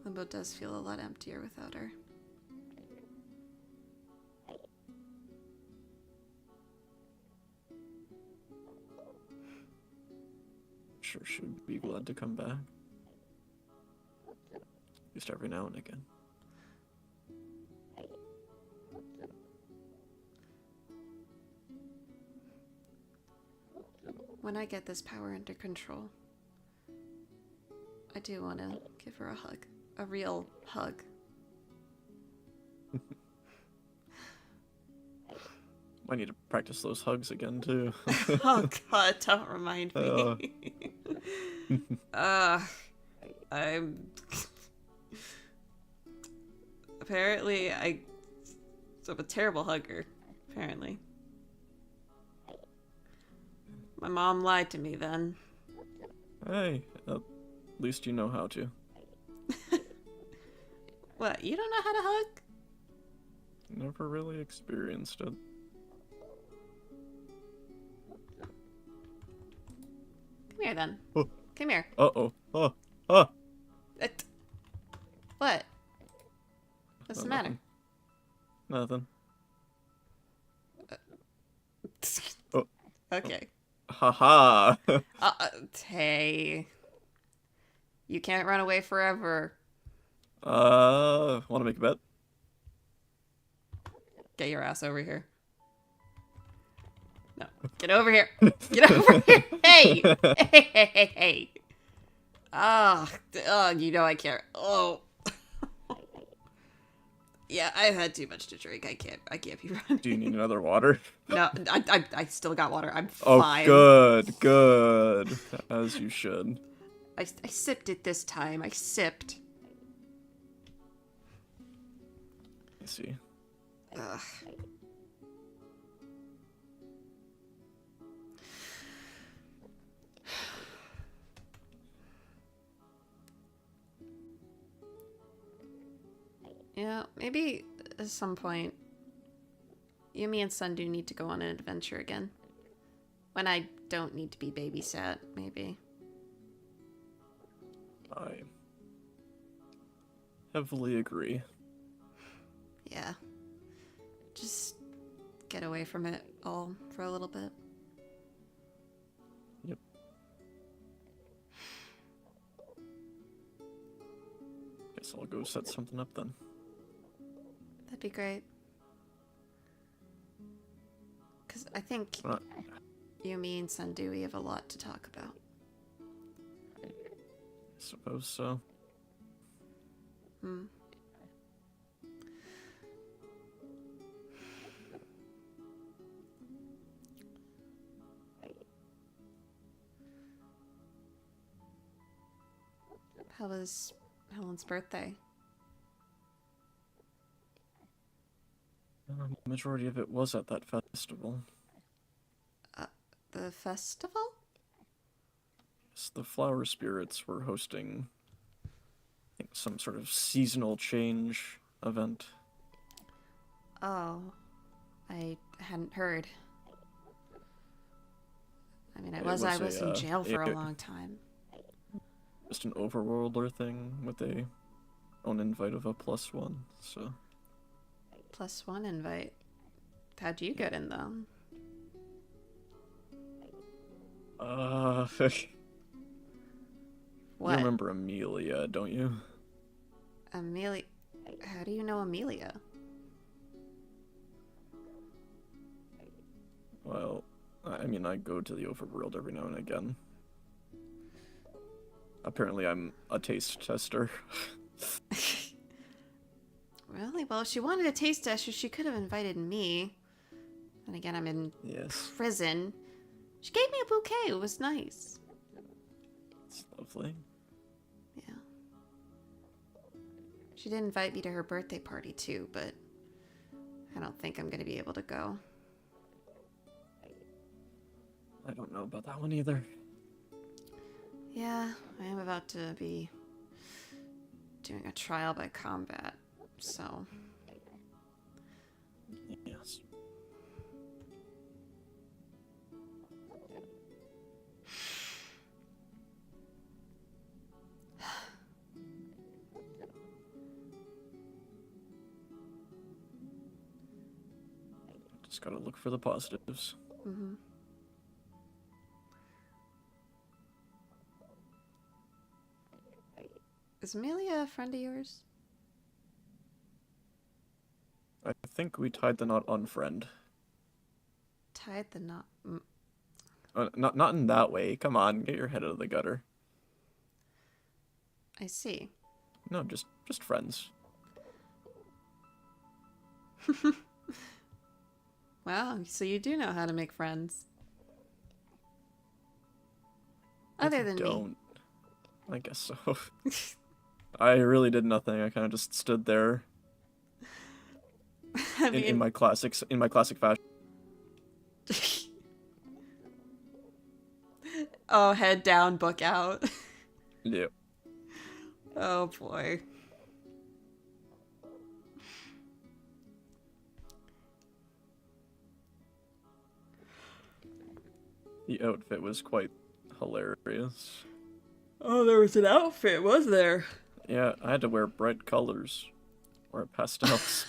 Limbo does feel a lot emptier without her. I'm sure she would be glad to come back. Just every now and again. When I get this power under control, I do want to give her a hug. A real hug. I need to practice those hugs again, too. Oh god, don't remind me. I'm... Apparently, I'm a terrible hugger. Apparently. My mom lied to me then. Hey, at least you know how to. What, you don't know how to hug? Never really experienced it. Come here then. Oh. Come here. Uh-oh. Oh. Oh. What? What's the matter? Nothing. Oh. Okay. Haha. Hey. You can't run away forever. Want to make a bet? Get your ass over here. No. Get over here. Get over here. Hey! Hey! Oh, you know I can't. Oh. Yeah, I've had too much to drink. I can't be running. Do you need another water? No, I still got water. I'm Oh, fine. good. As you should. I sipped it this time. I sipped. I see. Ugh. Yeah, maybe at some point, Yumi and Sun do need to go on an adventure again. When I don't need to be babysat, maybe. I heavily agree. Yeah. Just get away from it all for a little bit. Yep. Guess I'll go set something up then. That'd be great. Because I think Yumi and Sandui have a lot to talk about. I suppose so. How was Helen's birthday? The majority of it was at that festival. The festival? Yes, the flower spirits were hosting, I think, some sort of seasonal change event. Oh, I hadn't heard. I mean, I was in jail for a long time. Just an overworlder thing with a own invite of a +1, so. +1 invite. How'd you get in though? What? You remember Amelia, don't you? Amelia? How do you know Amelia? Well, I mean, I go to the overworld every now and again. Apparently I'm a taste tester. Really? Well, if she wanted a taste tester, she could have invited me. And again, I'm in prison. She gave me a bouquet. It was nice. It's lovely. Yeah. She did invite me to her birthday party too, but I don't think I'm going to be able to go. I don't know about that one either. Yeah, I am about to be doing a trial by combat, so. Yes. Just gotta look for the positives. Mm-hmm. Is Amelia a friend of yours? I think we tied the knot on friend. Tied the knot? Not in that way. Come on, get your head out of the gutter. I see. No, just friends. Wow, so you do know how to make friends. Other than me. Don't. I guess so. I really did nothing. I kind of just stood there I mean, in my classic fashion. oh, head down, book out. Yeah. Oh boy. The outfit was quite hilarious. Oh, there was an outfit, was there? Yeah, I had to wear bright colors or pastels.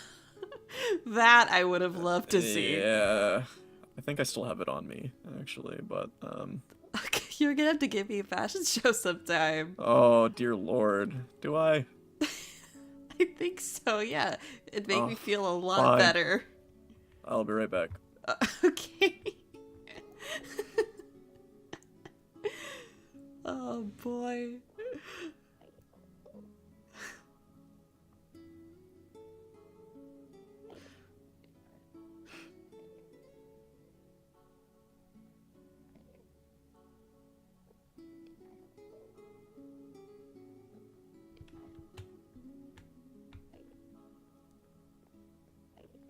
That I would have loved to see. Yeah. I think I still have it on me, actually, but, You're gonna have to give me a fashion show sometime. oh, dear lord. Do I? I think so, yeah. It'd make me feel a lot fine. better. I'll be right back. Okay. Oh, boy.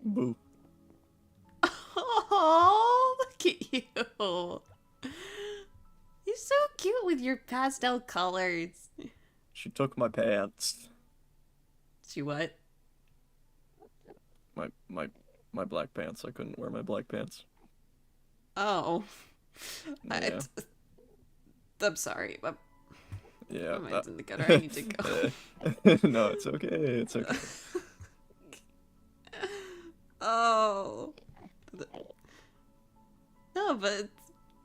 Boo. Oh, look at you. You're so cute with your pastel colors. She took my pants. She what? My black pants. I couldn't wear my black pants. Oh. Yeah. I'm sorry. Yeah. I'm in the gutter. I need to go. No, it's okay. It's okay. Oh. No, but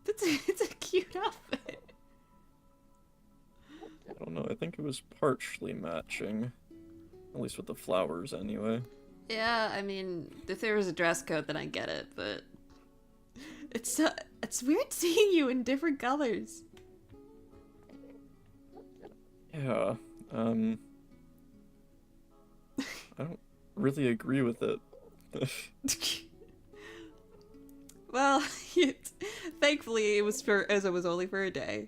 it's a cute outfit. I don't know. I think it was partially matching. At least with the flowers, anyway. Yeah, I mean, if there was a dress code, then I get it, but it's weird seeing you in different colors. Yeah. I don't really agree with it. Well, thankfully it was only for a day.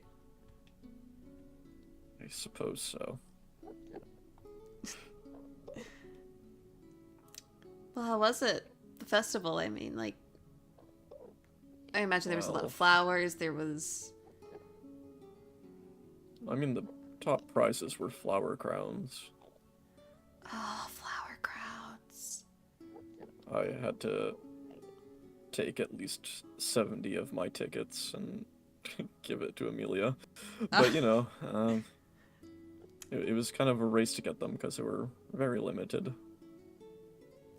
I suppose so. Well, how was it? The festival, I mean, like, I imagine there was a lot Well, of flowers, there was... I mean, the top prizes were flower crowns. Oh, flower crowns. I had to take at least 70 of my tickets and give it to Amelia. But, you know, it was kind of a race to get them because they were very limited.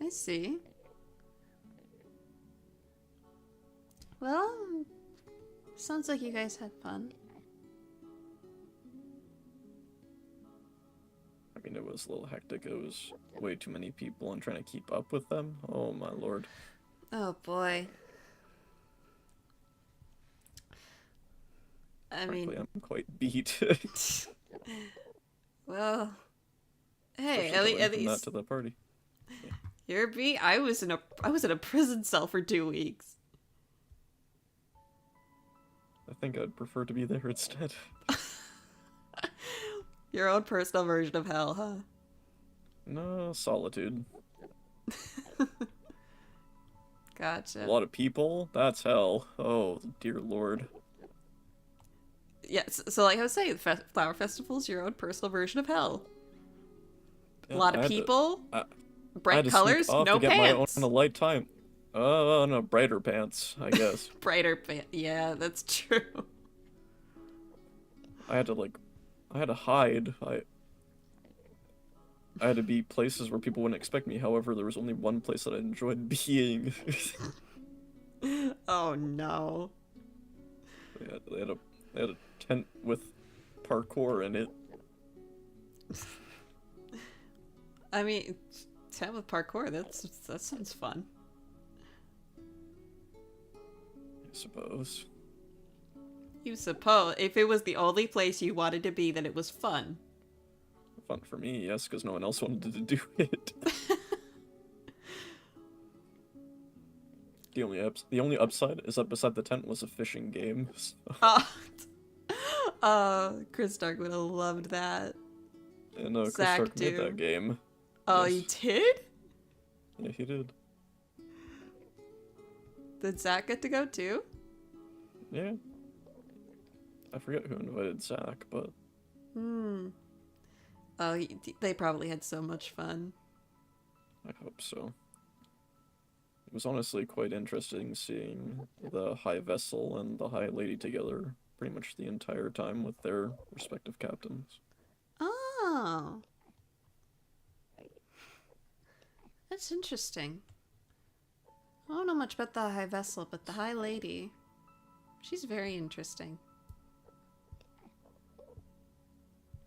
I see. Well, sounds like you guys had fun. I mean, it was a little hectic. It was way too many people and trying to keep up with them. Oh, my lord. Oh, boy. I mean... Frankly, I'm quite beat. Well... Hey, Especially at going from that least... to the party. You're beat? I was in a prison cell for 2 weeks. I think I'd prefer to be there instead. Your own personal version of hell, huh? No, solitude. Gotcha. A lot of people? That's hell. Oh, dear lord. Yes, so like I was saying, Flower Festival's your own personal version of hell. Yeah, A lot I of had to- people, I bright had to colors, sneak off no to get my own pants. in a light time. Oh, no, brighter pants, I guess. Brighter pants. Yeah, that's true. I had to hide. I had to be places where people wouldn't expect me. However, there was only one place that I enjoyed being. Oh no. They had a tent with parkour in it. I mean, tent with parkour. That sounds fun. I suppose. You suppose if it was the only place you wanted to be, then it was fun. Fun for me, yes, because no one else wanted to do it. The only upside is that beside the tent was a fishing game. So. Chris Dark would have loved that. And Chris Zach Stark made too. that game. Oh, Yes. he did? Yeah, he did. Did Zach get to go too? Yeah. I forget who invited Zach, but Oh, they probably had so much fun. I hope so. It was honestly quite interesting seeing the High Vessel and the High Lady together pretty much the entire time with their respective captains. Oh. That's interesting. I don't know much about the High Vessel, but the High Lady, she's very interesting.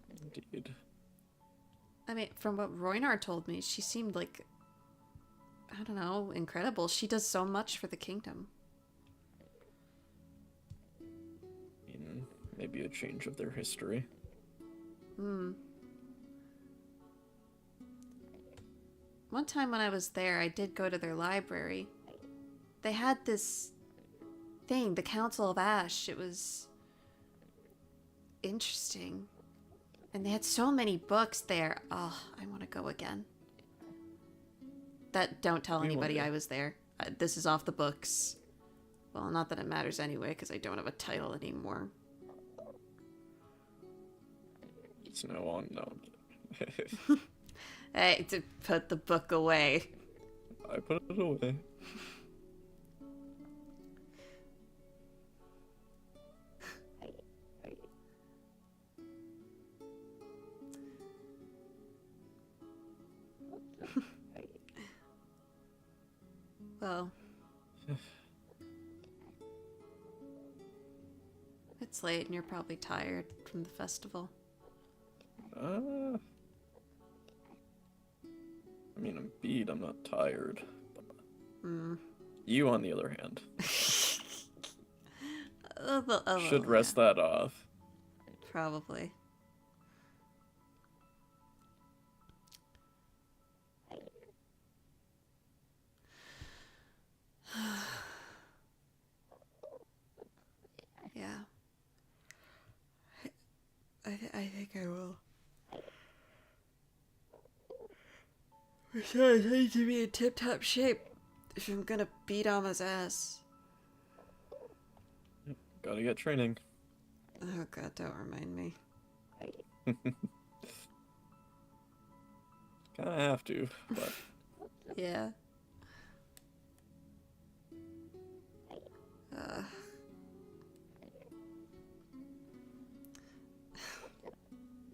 Indeed. I mean, from what Roynar told me, she seemed like, I don't know, incredible. She does so much for the kingdom. I mean, maybe a change of their history. One time when I was there, I did go to their library. They had this thing, the Council of Ash. It was interesting. And they had so many books there. Oh, I want to go again. Don't tell anybody I was there. This is off the books. Well, not that it matters anyway, because I don't have a title anymore. It's now on now. Hey, to put the book away. I put it away. Well, it's late and you're probably tired from the festival. I mean, I'm beat, I'm not tired. You, on the other hand, should rest that off. Probably. Yeah. I think I will. Besides, I need to be in tip-top shape if I'm gonna beat Ama's ass. Gotta get training. Oh god, don't remind me. Kinda have to, but Yeah.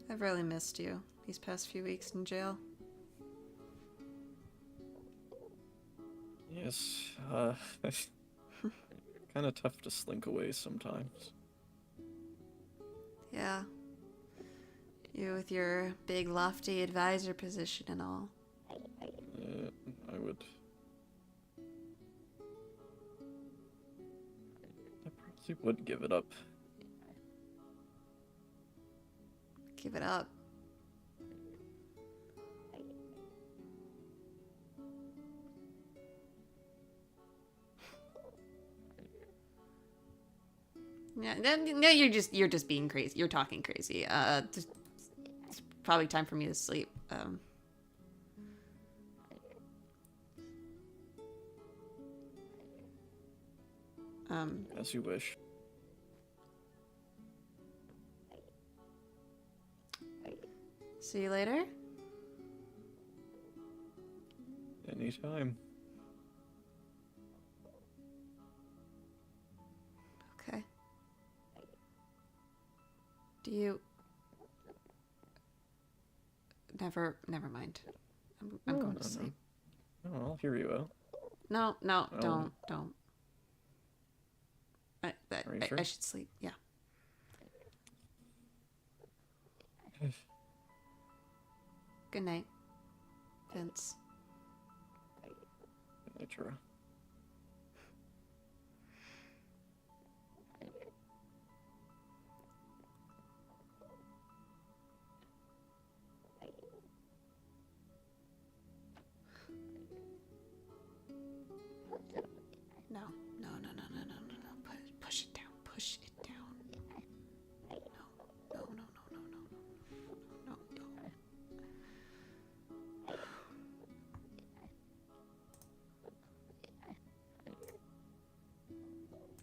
I've really missed you these past few weeks in jail. yes, kinda tough to slink away sometimes. Yeah. You with your big lofty advisor position and all. I probably would give it up. Give it up. Yeah, no, you're just being crazy. You're talking crazy. It's probably time for me to sleep. As you wish. See you later. Anytime. Okay. Do you? Never mind. I'm going to sleep. No, I'll hear you out. No, don't. Are you sure? I should sleep. Yeah. Good night, Vince. Jura.